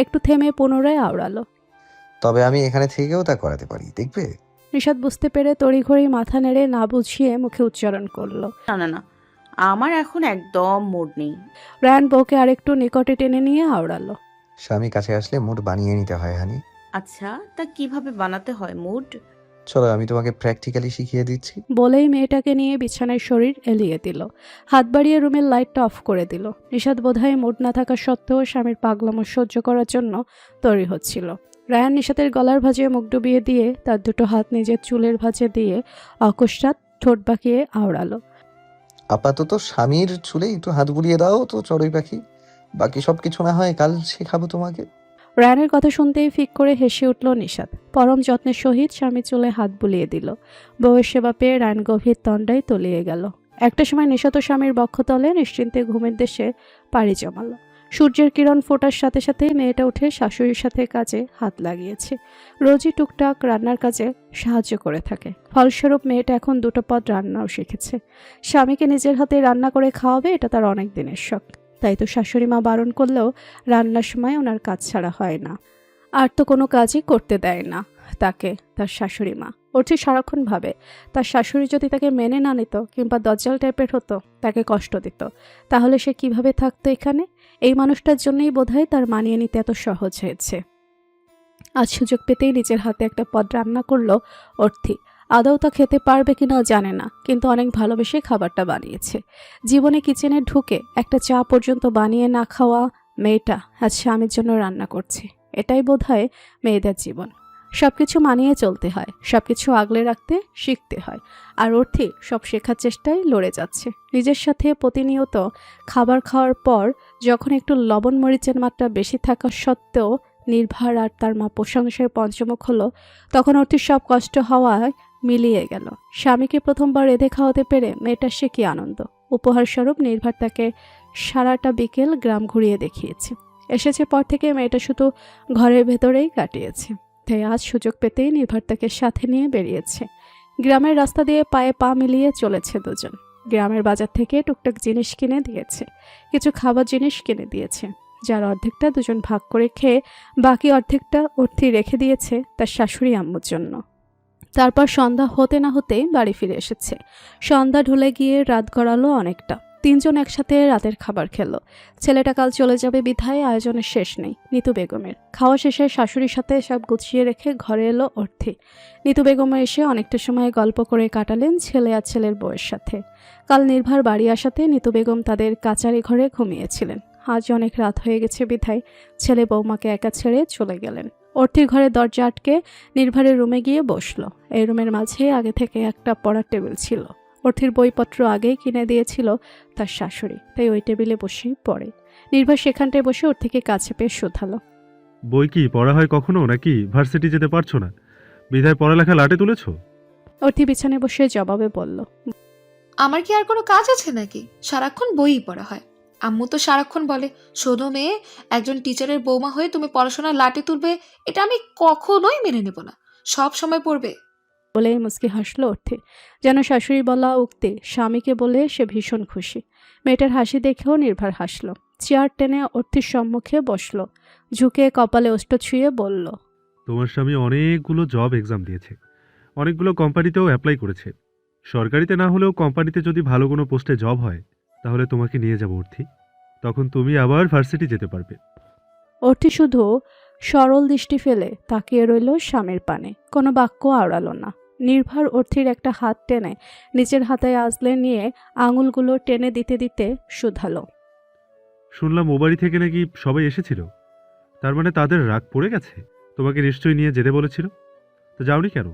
একটু থেমে পুনরায় আওড়ালো। তবে আমি এখানে থেকেও তা করাতে পারি, দেখবে? নিশাদ বুঝতে পেরে তড়িঘড়ি মাথা নেড়ে না বুঝিয়ে মুখে উচ্চারণ করলো। না না না, আমার এখন একদম মুড নেই। রায়ান বউকে আরেকটু নিকটে টেনে নিয়ে আওড়ালো। স্বামী কাছে আসলে মুড বানিয়ে নিতে হয় হানি। আচ্ছা, তা কিভাবে বানাতে হয় মুড? চলো আমি তোমাকে প্র্যাকটিক্যালি শিখিয়ে দিচ্ছি। বলেই মেয়েটাকে নিয়ে বিছানায় শরীর এলিয়ে দিল। হাত বাড়িয়ে রুমের লাইটটা অফ করে দিল। নিশাদ বোধহয় মুড না থাকা সত্ত্বেও স্বামীর পাগলামো সহ্য করার জন্য তৈরি হচ্ছিল। রায়ান নিশাতের গলার ভাঁজে মুখ ডুবিয়ে দিয়ে তার দুটো হাত নিজের চুলের ভাঁজে দিয়ে অকস্মাৎ ঠোঁট বাঁকিয়ে আওড়ালো। আপাতত স্বামীর চুলে একটু হাত বুলিয়ে দাও তো চড়ুই পাখি, বাকি সব কিছু না হয় কাল শেখাবো তোমাকে। রায়ানের কথা শুনতেই ফিক করে হেসে উঠল নিশাত। পরম যত্নের সহিত স্বামী চুলে হাত বুলিয়ে দিল। বউয়ের সেবা পেয়ে রায়ান গভীর তন্ডায় তলিয়ে গেল। একটা সময় নিশাত ও স্বামীর বক্ষতলে নিশ্চিন্তে ঘুমের দেশে পাড়ি জমালো। সূর্যের কিরণ ফোটার সাথে সাথে মেয়েটা উঠে শাশুড়ির সাথে কাজে হাত লাগিয়েছে। রোজই টুকটাক রান্নার কাজে সাহায্য করে থাকে। ফলস্বরূপ মেয়েটা এখন দুটো পদ রান্নাও শিখেছে। স্বামীকে নিজের হাতে রান্না করে খাওয়াবে, এটা তার অনেক দিনের শখ। তাই তো শাশুড়ি মা বারণ করলেও রান্নার সময় ওনার কাজ ছাড়া হয় না। আর তো কোনো কাজই করতে দেয় না তাকে তার শাশুড়ি মা। অর্থি সারাক্ষণ ভাবে তার শাশুড়ি যদি তাকে মেনে না নিত কিংবা দজ্জাল টাইপের হতো, তাকে কষ্ট দিত, তাহলে সে কিভাবে থাকতো এখানে? এই মানুষটার জন্যই বোধহয় তার মানিয়ে নিতে এত সহজ হয়েছে। আজ সুযোগ পেতেই নিজের হাতে একটা পদ রান্না করলো অর্থি। আদৌ তা খেতে পারবে কিনা জানে না, কিন্তু অনেক ভালোবেসে খাবারটা বানিয়েছে। জীবনে কিচেনে ঢুকে একটা চা পর্যন্ত বানিয়ে না খাওয়া মেয়েটা আজ স্বামীর জন্য রান্না করছে। এটাই বোধহয় মেয়েদের জীবন। সবকিছু মানিয়ে চলতে হয়, সবকিছু আগলে রাখতে শিখতে হয়। আর অর্থি সব শেখার চেষ্টায় লড়ে যাচ্ছে নিজের সাথে। প্রতিনিয়ত খাবার খাওয়ার পর যখন একটু লবণ মরিচের মাত্রা বেশি থাকা সত্ত্বেও নির্ভার আর তার মা প্রশংসায় পঞ্চমুখ হলো, তখন অর্থির সব কষ্ট হওয়ায় মিলিয়ে গেল। স্বামীকে প্রথমবার রেঁধে খাওয়াতে পেরে মেয়েটার সে কি আনন্দ। উপহারস্বরূপ নির্ভার তাকে সারাটা বিকেল গ্রাম ঘুরিয়ে দেখিয়েছে। এসেছে পর থেকে মেয়েটা শুধু ঘরের ভেতরেই কাটিয়েছে। তাই আজ সুযোগ পেতেই নির্ভার তাকে সাথে নিয়ে বেরিয়েছে। গ্রামের রাস্তা দিয়ে পায়ে পা মিলিয়ে চলেছে দুজন। গ্রামের বাজার থেকে টুকটাক জিনিস কিনে দিয়েছে, কিছু খাবার জিনিস কিনে দিয়েছে, যার অর্ধেকটা দুজন ভাগ করে খেয়ে বাকি অর্ধেকটা অর্থি রেখে দিয়েছে তার শাশুড়ি আম্মুর জন্য। তারপর সন্ধ্যা হতে না হতেই বাড়ি ফিরে এসেছে। সন্ধ্যা ঢলে গিয়ে রাত গড়ালো অনেকটা। তিনজন একসাথে রাতের খাবার খেলো। ছেলেটা কাল চলে যাবে বিধায় আয়োজনের শেষ নেই নিতু বেগমের। খাওয়া শেষে শাশুড়ির সাথে সব গুছিয়ে রেখে ঘরে এলো অর্থি। নিতু বেগম এসে অনেকটা সময় গল্প করে কাটালেন ছেলে আর ছেলের বউয়ের সাথে। কাল নির্ভার বাড়ি আসাতে নিতু বেগম তাদের কাচারি ঘরে ঘুমিয়েছিলেন। আজ অনেক রাত হয়ে গেছে বিধায় ছেলে বৌমাকে একা ছেড়ে চলে গেলেন। অর্থির ঘরে দরজা আটকে নির্ভারের রুমে গিয়ে বসলো। এই রুমের মাঝে আগে থেকে একটা পড়ার টেবিল ছিল। অর্থির বইপত্র আগেই কিনে দিয়েছিল তার শাশুড়ি, তাই ওই টেবিলে বসেই পড়ে। নির্ভর সেখানটায় বসে অর্থিকে কাছে পেয়ে শোধালো। বই কি পড়া হয় কখনো, নাকি ভার্সিটি যেতে পারছো না বিধায় পড়ালেখা লাটে তুলেছো? অর্থি বিছানায় বসে জবাবে বলল, আমার কি আর কোনো কাজ আছে নাকি? সারাক্ষণ বইই পড়া হয়। আম্মু তো সারাক্ষণ বলে, শোনো মেয়ে, একজন টিচারের বৌমা হয়ে তুমি পড়াশোনা লাটে তুলবে, এটা আমি কখনোই মেনে নেব না। সব সময় পড়বে। বলেই মুচকি হাসলো অর্থি। যেন শাশুড়ি বলা উক্তি স্বামীকে বলে সে ভীষণ খুশি। মেয়েটার হাসি দেখেও নির্ভার হাসলো। চেয়ার টেনে অর্থির সম্মুখে বসলো। ঝুঁকে কপালে ওষ্ঠ ছুঁয়ে বলল, তোমার স্বামী অনেকগুলো জব এক্সাম দিয়েছে, অনেকগুলো কোম্পানিতেও অ্যাপ্লাই করেছে। সরকারিতে না হলেও কোম্পানিতে যদি ভালো কোনো পোস্টে জব হয় তাহলে তোমাকে নিয়ে যাবো অর্থী। তখন তুমি আবার ভার্সিটি যেতে পারবে। অর্থি শুধু সরল দৃষ্টি ফেলে তাকিয়ে রইল স্বামীর পানে, কোনো বাক্য আওড়ালো না। নির্ভর অর্থির একটা হাত টেনে নিচের হাতে আজলে নিয়ে আঙুলগুলো টেনে দিতে দিতে শুধালো, শুনলাম ও বাড়ি থেকে নাকি সবাই এসেছিল, তার মানে তাদের রাগ পড়ে গেছে। তোমাকে নিশ্চয়ই নিয়ে যেতে বলেছিল, তো যাওনি কেন?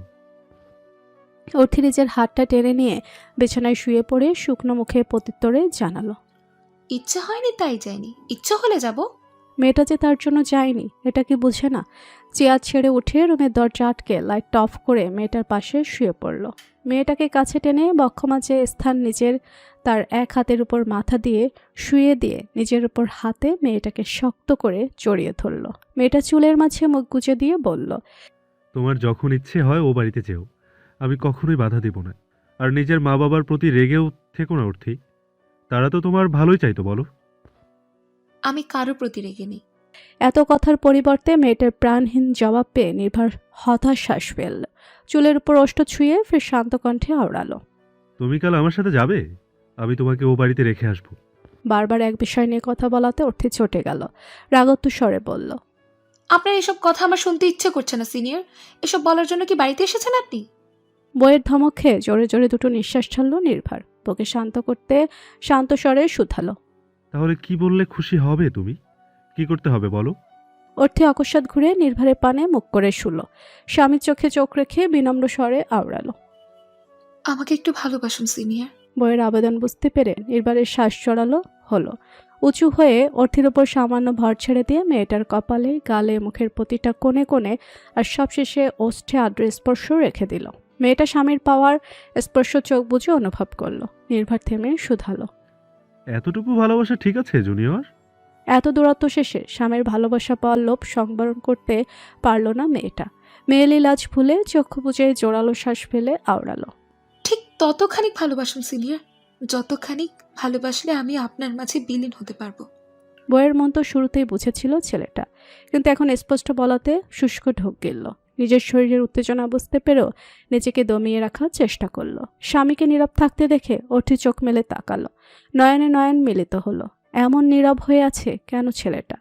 অর্থি নিজের হাতটা টেনে নিয়ে বিছানায় শুয়ে পড়ে শুকনো মুখে প্রত্যুত্তরে জানালো, ইচ্ছা হয়নি তাই যায়নি, ইচ্ছা হলে যাব। মেয়েটা যে তার জন্য যায়নি এটা কি বুঝে না? চেয়ার ছেড়ে উঠে রুমের দরজা আটকে লাইট অফ করে মেয়েটার পাশে শুয়ে পড়ল। মেয়েটাকে কাছে টেনে বক্ষমাঝে স্থান নিজের তার এক হাতের উপর মাথা দিয়ে শুয়ে দিয়ে নিজের উপর হাতে মেয়েটাকে শক্ত করে জড়িয়ে ধরল। মেয়েটা চুলের মাঝে মুখ গুজে দিয়ে বলল, তোমার যখন ইচ্ছে হয় ও বাড়িতে যেও, আমি কখনোই বাধা দেব না। আর নিজের মা বাবার প্রতি রেগেও থেকো না অর্থী, তারা তো তোমার ভালোই চাইতো বলো। আমি কারো প্রতি রেগে নেই। এত কথার পরিবর্তে মেয়েটার প্রাণহীন জবাব পেয়ে নির্ভর হতাশ শ্বাস ফেলল। চুলের উপর ওষ্ঠ ছুঁয়ে ফের শান্ত কণ্ঠে আওড়ালো। তুমি কাল আমার সাথে যাবে? আমি তোমাকে ও বাড়িতে রেখে আসবো। বারবার এক বিষয় নিয়ে কথা বলাতে অর্থে চটে গেল। রাগত্ব স্বরে বলল, আপনার এসব কথা আমার শুনতে ইচ্ছে করছে না সিনিয়র। এসব বলার জন্য কি বাড়িতে এসেছেন আপনি? বইয়ের ধমক খেয়ে জোরে জোরে দুটো নিঃশ্বাস ছাড়ল নির্ভর। তোকে শান্ত করতে শান্ত স্বরে শুধালো। তাহলে কি বললে খুশি হবে তুমি? কি করতে হবে বলো? অর্থে অকস্মাৎ ঘুরে নির্ভরের পানে মুখ করে শুল। স্বামীর চোখে চোখ রেখে বিনম্র স্বরে আওড়ালো। আমাকে একটু ভালোবাসুন সিনিয়র। বইয়ের আবেদন বুঝতে পেরে নির্ভরের শ্বাস চড়ালো হলো। উঁচু হয়ে অর্থের উপর সামান্য ভর ছেড়ে দিয়ে মেয়েটার কপালে, গালে, মুখের প্রতিটা কোণে কোণে আর সবশেষে ওষ্ঠে আদ্র স্পর্শ রেখে দিল। মেয়েটা স্বামীর পাওয়ার স্পর্শ চোখ বুজে অনুভব করলো। নির্ভর থেমে শুধালো। এতটুকু ভালোবাসা ঠিক আছে জুনিয়র? এত দূরত্ব শেষে স্বামীর ভালোবাসা পাওয়ার লোভ সংবরণ করতে পারল না মেয়েটা। মেয়েলি লাজ ভুলে চক্ষু বুজে জোরালো শ্বাস ফেলে আওড়ালো। ঠিক ততখানি ভালোবাসুন সিনিয়র, যতখানি ভালোবাসলে আমি আপনার মাঝে বিলীন হতে পারবো। বইয়ের মন তো শুরুতেই বুঝেছিল ছেলেটা, কিন্তু এখন স্পষ্ট বলাতে শুষ্ক ঢোক গেল। নিজের শরীরের উত্তেজনা বুঝতে পেরেও নিজেকে দমিয়ে রাখার চেষ্টা করলো। স্বামীকে নীরব থাকতে দেখে ওঠে চোখ মেলে তাকালো। নয়নে নয়ন মিলিত হলো। এমন নীরব হয়ে আছে কেন ছেলেটা?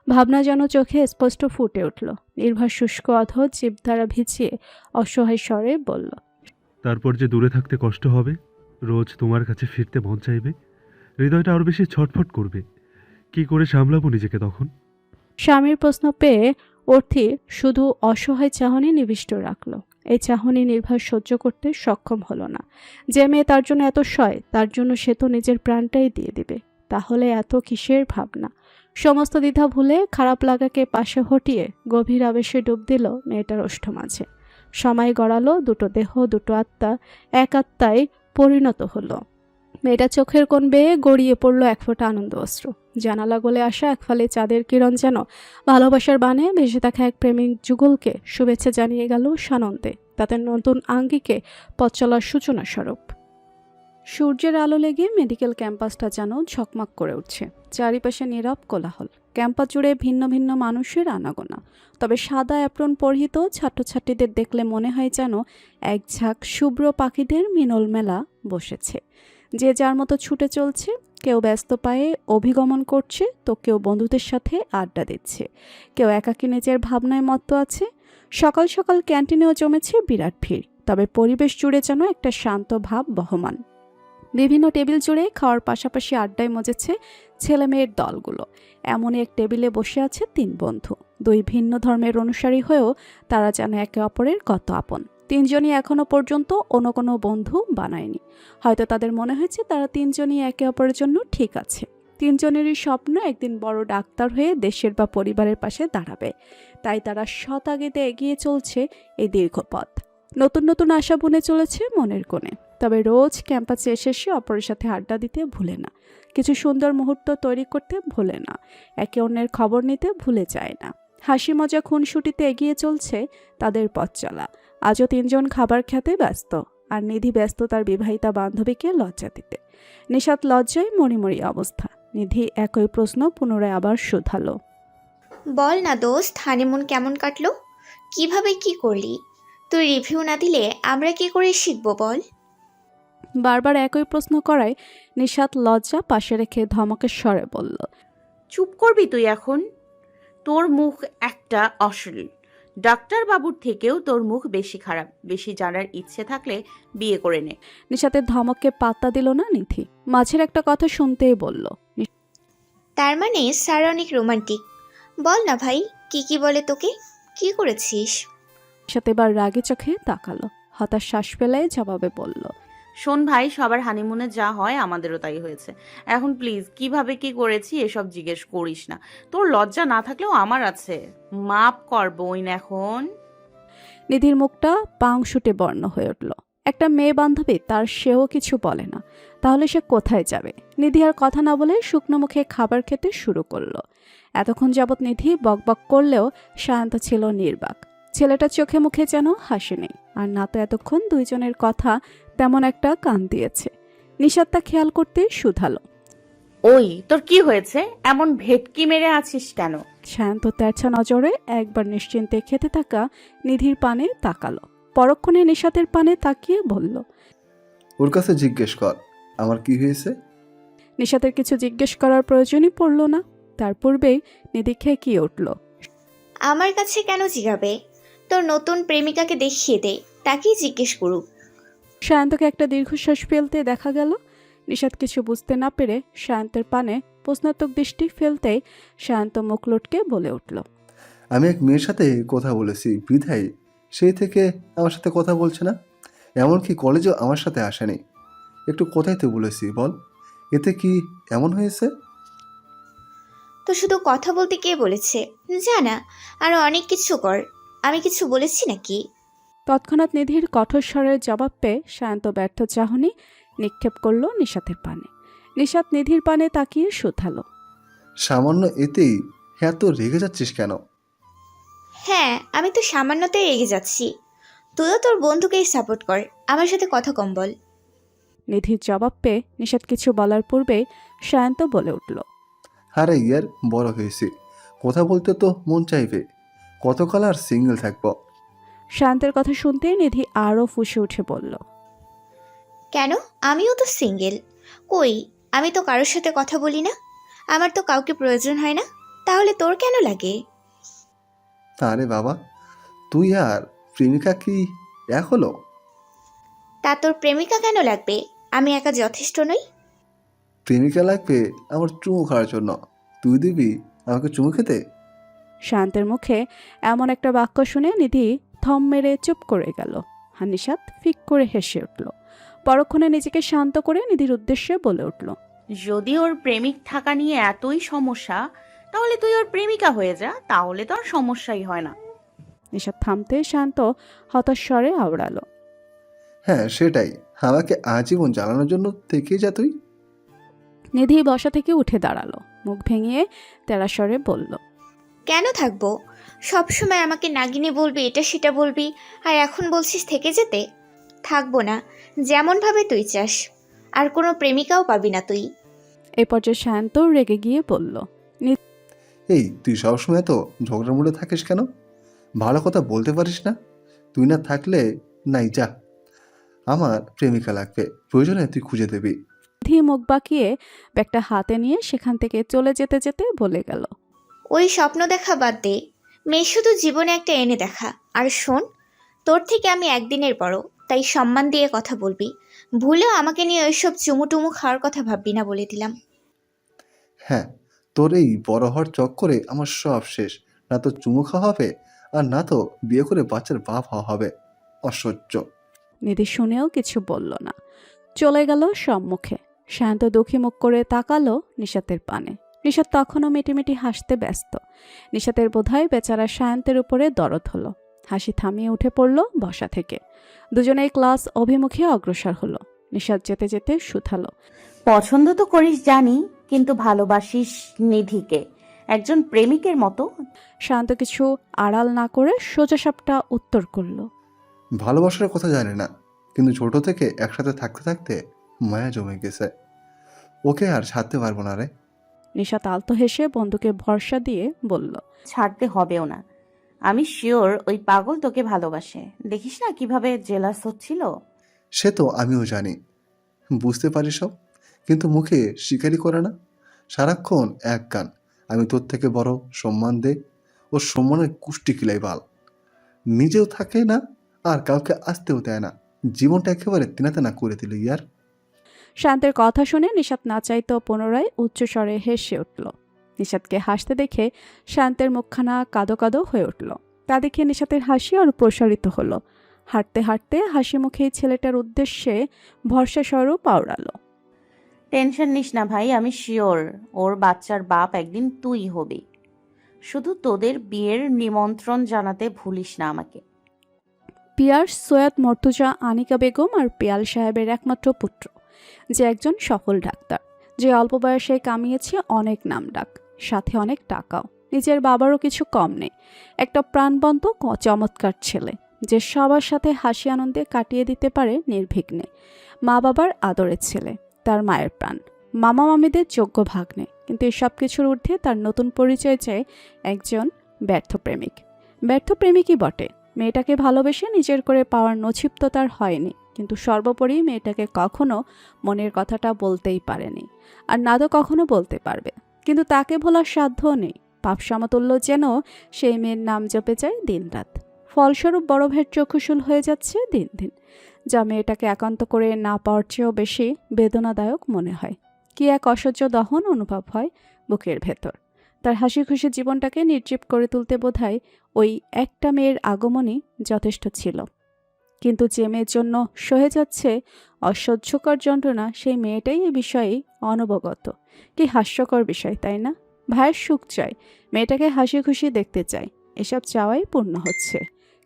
ভাবনা যেন চোখে স্পষ্ট ফুটে উঠল। নির্ভর শুষ্ক অধর জিভ দ্বারা ভিজিয়ে অসহায় স্বরে বলল। তারপর যে দূরে থাকতে কষ্ট হবে, রোজ তোমার কাছে ফিরতে মন চাইবে, হৃদয়টা আরো বেশি ছটফট করবে। কি করে সামলাবো নিজেকে তখন? স্বামীর প্রশ্ন পেয়ে অর্থী শুধু অসহায় চাহনি নিবিষ্ট রাখল। এই চাহনি নির্ভর সহ্য করতে সক্ষম হলো না। যে মেয়ে তার জন্য এত সয়, তার জন্য সে তো নিজের প্রাণটাই দিয়ে দিবে। তাহলে এত কিসের ভাবনা? সমস্ত দ্বিধা ভুলে খারাপ লাগাকে পাশে হটিয়ে গভীর আবেশে ডুব দিল মেয়েটার ওষ্ঠ মাঝে। সময় গড়ালো, দুটো দেহ, দুটো আত্মা এক আত্মায় পরিণত হলো। মেয়েটা চোখের কোণ বেয়ে গড়িয়ে পড়ল এক ফোঁটা আনন্দ অশ্রু। জানালা গলে আসা এক ফালি চাঁদের কিরণ যেন ভালোবাসার বানে ভেসে থাকা এক প্রেমিক যুগলকে শুভেচ্ছা জানিয়ে গেল সানন্দে, তাদের নতুন আঙ্গিকে পথ চলার সূচনা স্বরূপ। সূর্যের আলো লেগে মেডিকেল ক্যাম্পাসটা যেন ঝকমক করে উঠছে। চারিপাশে নীরব কোলাহল। ক্যাম্পাস জুড়ে ভিন্ন ভিন্ন মানুষের আনাগোনা। তবে সাদা অ্যাপ্রন পরিহিত ছাত্রছাত্রীদের দেখলে মনে হয় যেন এক ঝাঁক শুভ্র পাখিদের মিনল মেলা বসেছে। যে যার মতো ছুটে চলছে, কেউ ব্যস্ত পায়ে অভিগমন করছে, তো কেউ বন্ধুদের সাথে আড্ডা দিচ্ছে, কেউ একাকী নিজের ভাবনায় মত্ত আছে। সকাল সকাল ক্যান্টিনেও জমেছে বিরাট ভিড়, তবে পরিবেশ জুড়ে যেন একটা শান্ত ভাব বহমান। বিভিন্ন টেবিল জুড়ে খাওয়ার পাশাপাশি আড্ডায় মজেছে ছেলে মেয়ের দলগুলো। এমনই এক টেবিলে বসে আছে 3 বন্ধু। 2 ভিন্ন ধর্মের অনুসারী হয়েও তারা যেন একে অপরের কত আপন। 3 জনই এখনো পর্যন্ত অন্য কোনো বন্ধু বানায়নি। হয়তো তাদের মনে হয়েছে তারা 3 জনই একে অপরের জন্য ঠিক আছে। 3 জনেরই স্বপ্ন একদিন বড় ডাক্তার হয়ে দেশের বা পরিবারের পাশে দাঁড়াবে। তাই তারা শতাগিতে এগিয়ে চলছে এই দীর্ঘ পথ। নতুন নতুন আশা বুনে চলেছে মনের কোণে। তবে রোজ ক্যাম্পাসে এসে অপরের সাথে আড্ডা দিতে ভুলে না, কিছু সুন্দর মুহূর্ত তৈরি করতে ভুলে না, একে অন্যের খবর নিতে ভুলে যায় না। হাসি মজা খুনসুটিতে এগিয়ে চলছে তাদের পথ চলা। আজও 3 জন খাবার খেতে ব্যস্ত, আর নিধি ব্যস্ত তার বিবাহিতা বান্ধবীকে লজ্জা দিতে। নিশাত লজ্জায় মরিমরি অবস্থা। নিধি একই প্রশ্ন পুনরায় আবার শুধালো। বল না দোস্ত, হানিমুন কেমন কাটলো? কিভাবে কি করলি? তুই রিভিউ না দিলে আমরা কি করে শিখবো বল? বারবার একই প্রশ্ন করায় নিশাত লজ্জা পাশে রেখে ধমকের স্বরে বলল। চুপ করবি তুই এখন? তোর মুখ একটা অশ্লীল। ডাক্তার বাবুর থেকেও তোর মুখ বেশি খারাপ। বেশি জানার ইচ্ছে থাকলে বিয়ে করে নে। নিশাতের ধমককে পাত্তা দিল না নিধি। মাঝের একটা কথা শুনতেই বলল। তার মানে স্যার অনেক রোমান্টিক। বল না ভাই, কি কি বলে তোকে? কি করেছিস? নিশাত এবার রাগে চোখে তাকালো। হতাশ শ্বাস ফেলে জবাবে বলল। শোন ভাই, সবার হানিমুনে যা হয় আমাদেরও তাই হয়েছে। এখন প্লিজ কিভাবে কি করেছি এসব জিজ্ঞেস করিস না। তোর লজ্জা না থাকলেও আমার আছে। মাপ কর বোন এখন। নিধির মুখটা পাংশুটে বর্ণ হয়ে উঠল। একটা মেয়ে বান্ধবী তার, সেও কিছু বলে না, তাহলে সে কোথায় যাবে? নিধি আর কথা না বলে শুকনো মুখে খাবার খেতে শুরু করলো। এতক্ষণ যাবৎ নিধি বকবক করলেও শান্ত ছিল নির্বাক। ছেলেটার চোখে মুখে যেন হাসি নেই, আর না তো এতক্ষণ 2 জনের কথা তেমন একটা কান দিয়েছে। নিশাত তা খেয়াল করতে শুধালো। ওই তোর কি হয়েছে? এমন ভেটকি মেরে আছিস কেন? শান্ত তেরছা নজরে একবার নিশ্চিন্তে খেতে থাকা নিধির পানে তাকালো। পরক্ষণে নিশাতের পানে তাকিয়ে বলল। ওর কাছে জিজ্ঞেস কর আমার কি হয়েছে। নিশাতের কিছু জিজ্ঞেস করার প্রয়োজনই পড়ল না। তার পূর্বেই নিধি খেকিয়ে উঠল। আমার কাছে কেন জিগাবে? তোর নতুন প্রেমিকাকে দেখিয়ে দে, তাকেই জিজ্ঞেস করুক। সায়ন্তকে একটা দীর্ঘশ্বাস ফেলতে দেখা গেল। নিশাত কিছু বুঝতে না পেরে সায়ন্তের পানে প্রশ্নাত্মক দৃষ্টি ফেলতেই সায়ন্ত মুখ লটকে বলে উঠল। আমি এক মেয়ের সাথে কথা বলেছি বিধায় সেই থেকে আমার সাথে কথা বলছে না, এমনকি কলেজেও আমার সাথে আসেনি। একটু কথাই তো বলেছি, বল এতে কি এমন হয়েছে? তো শুধু কথা বলতে কে বলেছে? জানা, আরো অনেক কিছু কর। আমি কিছু বলেছি নাকি? তৎক্ষণাৎ নিধির কঠোর স্বরের জবাব পেয়ে সায়ন্ত ব্যর্থ চাহনি নিক্ষেপ করল নিশাতের পানে। নিশাত নিধির পানে তাকিয়ে শুধালো। সামান্য এতেই এত রেগে যাচ্ছিস কেন? হ্যাঁ, আমি তো সামান্যতেই এগিয়ে যাচ্ছি। তুইও তোর বন্ধুকেই সাপোর্ট কর, আমার সাথে কথা কম বল। নিধির জবাব পেয়ে নিশাত কিছু বলার পূর্বেই সায়ন্ত বলে উঠল। আরে ইয়ার, বড় হয়েছি, কথা বলতে তো মন চাইবে। কতকাল আর সিঙ্গেল থাকবো? সায়ন্তের কথা শুনতেই নিধি আরও ফুঁসে উঠে বলল। কেন? আমিও তো সিঙ্গেল। কই, আমি তো কারোর সাথে কথা বলি না। আমার তো কাউকে প্রয়োজন হয় না। তাহলে তোর কেন লাগে? আরে বাবা, তুই আর প্রেমিকা কি এক হলো? তা তোর প্রেমিকা কেন লাগবে? আমি একা যথেষ্ট নই? প্রেমিকা লাগবে আমার চুমু খাওয়ার জন্য, তুই দিবি আমাকে চুমু খেতে? শান্তের মুখে এমন একটা বাক্য শুনে নিধি থম মেরে চুপ করে গেল। আর নিশাত ফিক করে হেসে উঠল। পরক্ষণে নিজেকে শান্ত করে নিধির উদ্দেশ্যে বলে উঠল। যদি ওর প্রেমিক থাকা নিয়ে এতই সমস্যা, তাহলে তুই ওর প্রেমিকা হয়ে যা, তাহলে তো আর সমস্যাই হয় না। নিশাত থামতে শান্ত হতাশ স্বরে আওড়ালো। হ্যাঁ সেটাই, আমাকে আজীবন জ্বালানোর জন্য থেকে যা তুই। নিধি বসা থেকে উঠে দাঁড়ালো, মুখ ভেঙিয়ে তেরা স্বরে বলল। কেন থাকবো? সবসময় আমাকে নাগিনী বলবি, এটা সেটা বলবি, আর এখন বলছিস থেকে যেতে? থাকবো না, যেমনভাবে তুই চাস। আর কোনো প্রেমিকাও পাবি না তুই। এ পর্যায়ে শান্ত রেগে গিয়ে বলল। এই তুই সবসময় তো ঝগড়ার মূলে থাকিস কেন? ভালো কথা বলতে পারিস না? তুই না থাকলে নাই, যা, আমার প্রেমিকা লাগবে, প্রয়োজনে তুই খুঁজে দেবি। নিধি মুখ বাঁকিয়ে ব্যাগটা হাতে নিয়ে সেখান থেকে চলে যেতে যেতে বলে গেল। ওই স্বপ্ন দেখা বাদ দে, মেয়ে শুধু জীবনে একটা এনে দেখা। আর শোন, তোর থেকে আমি একদিনের বড়, তাই সম্মান দিয়ে কথা বলবি। ভুলেও আমাকে নিয়ে ওইসব চুমুটুমু খাওয়ার কথা ভাববি না, বলে দিলাম। হ্যাঁ, তোর এই বড় হওয়ার চক্করে আমার সব শেষ। না তো চুমু খাওয়া হবে, আর না তো বিয়ে করে বাচ্চার বাপ হওয়া হবে। অসহ্য। নিধি শুনেও কিছু বলল না, চলে গেল সম্মুখে। শান্ত দুঃখী মুখ করে তাকালো নিশাতের পানে। নিশাত তখনও মিটিমিটি হাসতে ব্যস্ত। নিশাতের বোধহয় বেচারা শান্তের উপরে দরদ হলো। হাসি থামিয়ে উঠে পড়ল বসা থেকে। দুজনেই ক্লাস অভিমুখে অগ্রসর হলো। নিশাত যেতে যেতে শুধালো। পছন্দ তো করিস জানি, কিন্তু ভালোবাসিস নিধিকে একজন প্রেমিকের মতো। শান্ত কিছু আড়াল না করে সোজাসাপটা উত্তর করল। ভালোবাসার কথা জানি না, কিন্তু ছোট থেকে একসাথে থাকতে থাকতে মায়া জমে গেছে, ওকে আর ছাড়তে পারবো না রে। নিশাত আলতো হেসে বন্ধুকে ভরসা দিয়ে বলল। ছাড়তে হবেও না। আমি শিওর ওই পাগল তোকে ভালোবাসে। দেখিস না কিভাবে জেলাস হচ্ছিল। সে তো আমিও জানি, বুঝতে পারি সব, কিন্তু মুখে স্বীকারই করে না। সারাক্ষণ এক গান, আমি তোর থেকে বড়, সম্মান দে। ও সম্মানের কুষ্টি কিলাই বাল, নিজেও থাকে না আর কাউকে আসতেও দেয় না। জীবনটা একেবারে তেনা করে দিল ইয়ার। শান্তের কথা শুনে নিশাত না চাইতেও পুনরায় উচ্চস্বরে হেসে উঠল। নিশাতকে হাসতে দেখে শান্তের মুখখানা কাদো কাদো হয়ে উঠল। তা দেখে নিশাতের হাসি আরও প্রসারিত হলো। হাঁটতে হাঁটতে হাসি মুখে ছেলেটার উদ্দেশ্যে ভরসা স্বরূপ আওড়ালো। টেনশন নিস না ভাই, আমি শিওর ওর বাচ্চার বাপ একদিন তুই হবি। শুধু তোদের বিয়ের নিমন্ত্রণ জানাতে ভুলিস না আমাকে। পিয়ার সৈয়দ মর্তুজা আনিকা বেগম আর পিয়াল সাহেবের একমাত্র পুত্র, যে একজন সফল ডাক্তার, যে অল্প বয়সে কামিয়েছে অনেক নামডাক, সাথে অনেক টাকাও। নিজের বাবারও কিছু কম নেই, একটা প্রাণবন্ত চমৎকার ছেলে, যে সবার সাথে হাসি আনন্দে কাটিয়ে দিতে পারে নির্বিঘ্নে। মা বাবার আদরের ছেলে, তার মায়ের প্রাণ। মামা মামিদের যোগ্য ভাগ্নে, কিন্তু এই সব কিছুর ঊর্ধ্বে তার নতুন পরিচয় চায় একজন ব্যর্থ প্রেমিক। ব্যর্থ প্রেমিকই বটে। মেয়েটাকে ভালোবেসে নিজের করে পাওয়ার নছিব তো তার হয়নি, কিন্তু সর্বোপরি মেয়েটাকে কখনো মনের কথাটা বলতেই পারেনি, আর না তো কখনো বলতে পারবে। কিন্তু তাকে ভোলার সাধ্যও নেই। পাপ সমতুল্য যেন সেই মেয়ের নাম জপে যায় দিনরাত। ফলস্বরূপ বড় ভাইয়ের চক্ষুশূল হয়ে যাচ্ছে দিন দিন, যা মেয়েটাকে একান্ত করে না পাওয়ার চেয়েও বেশি বেদনাদায়ক মনে হয়। কি এক অসহ্য দহন অনুভব হয় বুকের ভেতর। তার হাসি খুশি জীবনটাকে নির্জীব করে তুলতে বোধহয় ওই একটা মেয়ের আগমনই যথেষ্ট ছিল। কিন্তু যে মেয়ের জন্য সহে যাচ্ছে অসহ্যকর যন্ত্রণা, সেই মেয়েটাই এ বিষয়ে অনবগত। কি হাস্যকর বিষয়, তাই না? ভাইয়ের সুখ চাই, মেয়েটাকে হাসি খুশি দেখতে চাই, এসব চাওয়াই পূর্ণ হচ্ছে।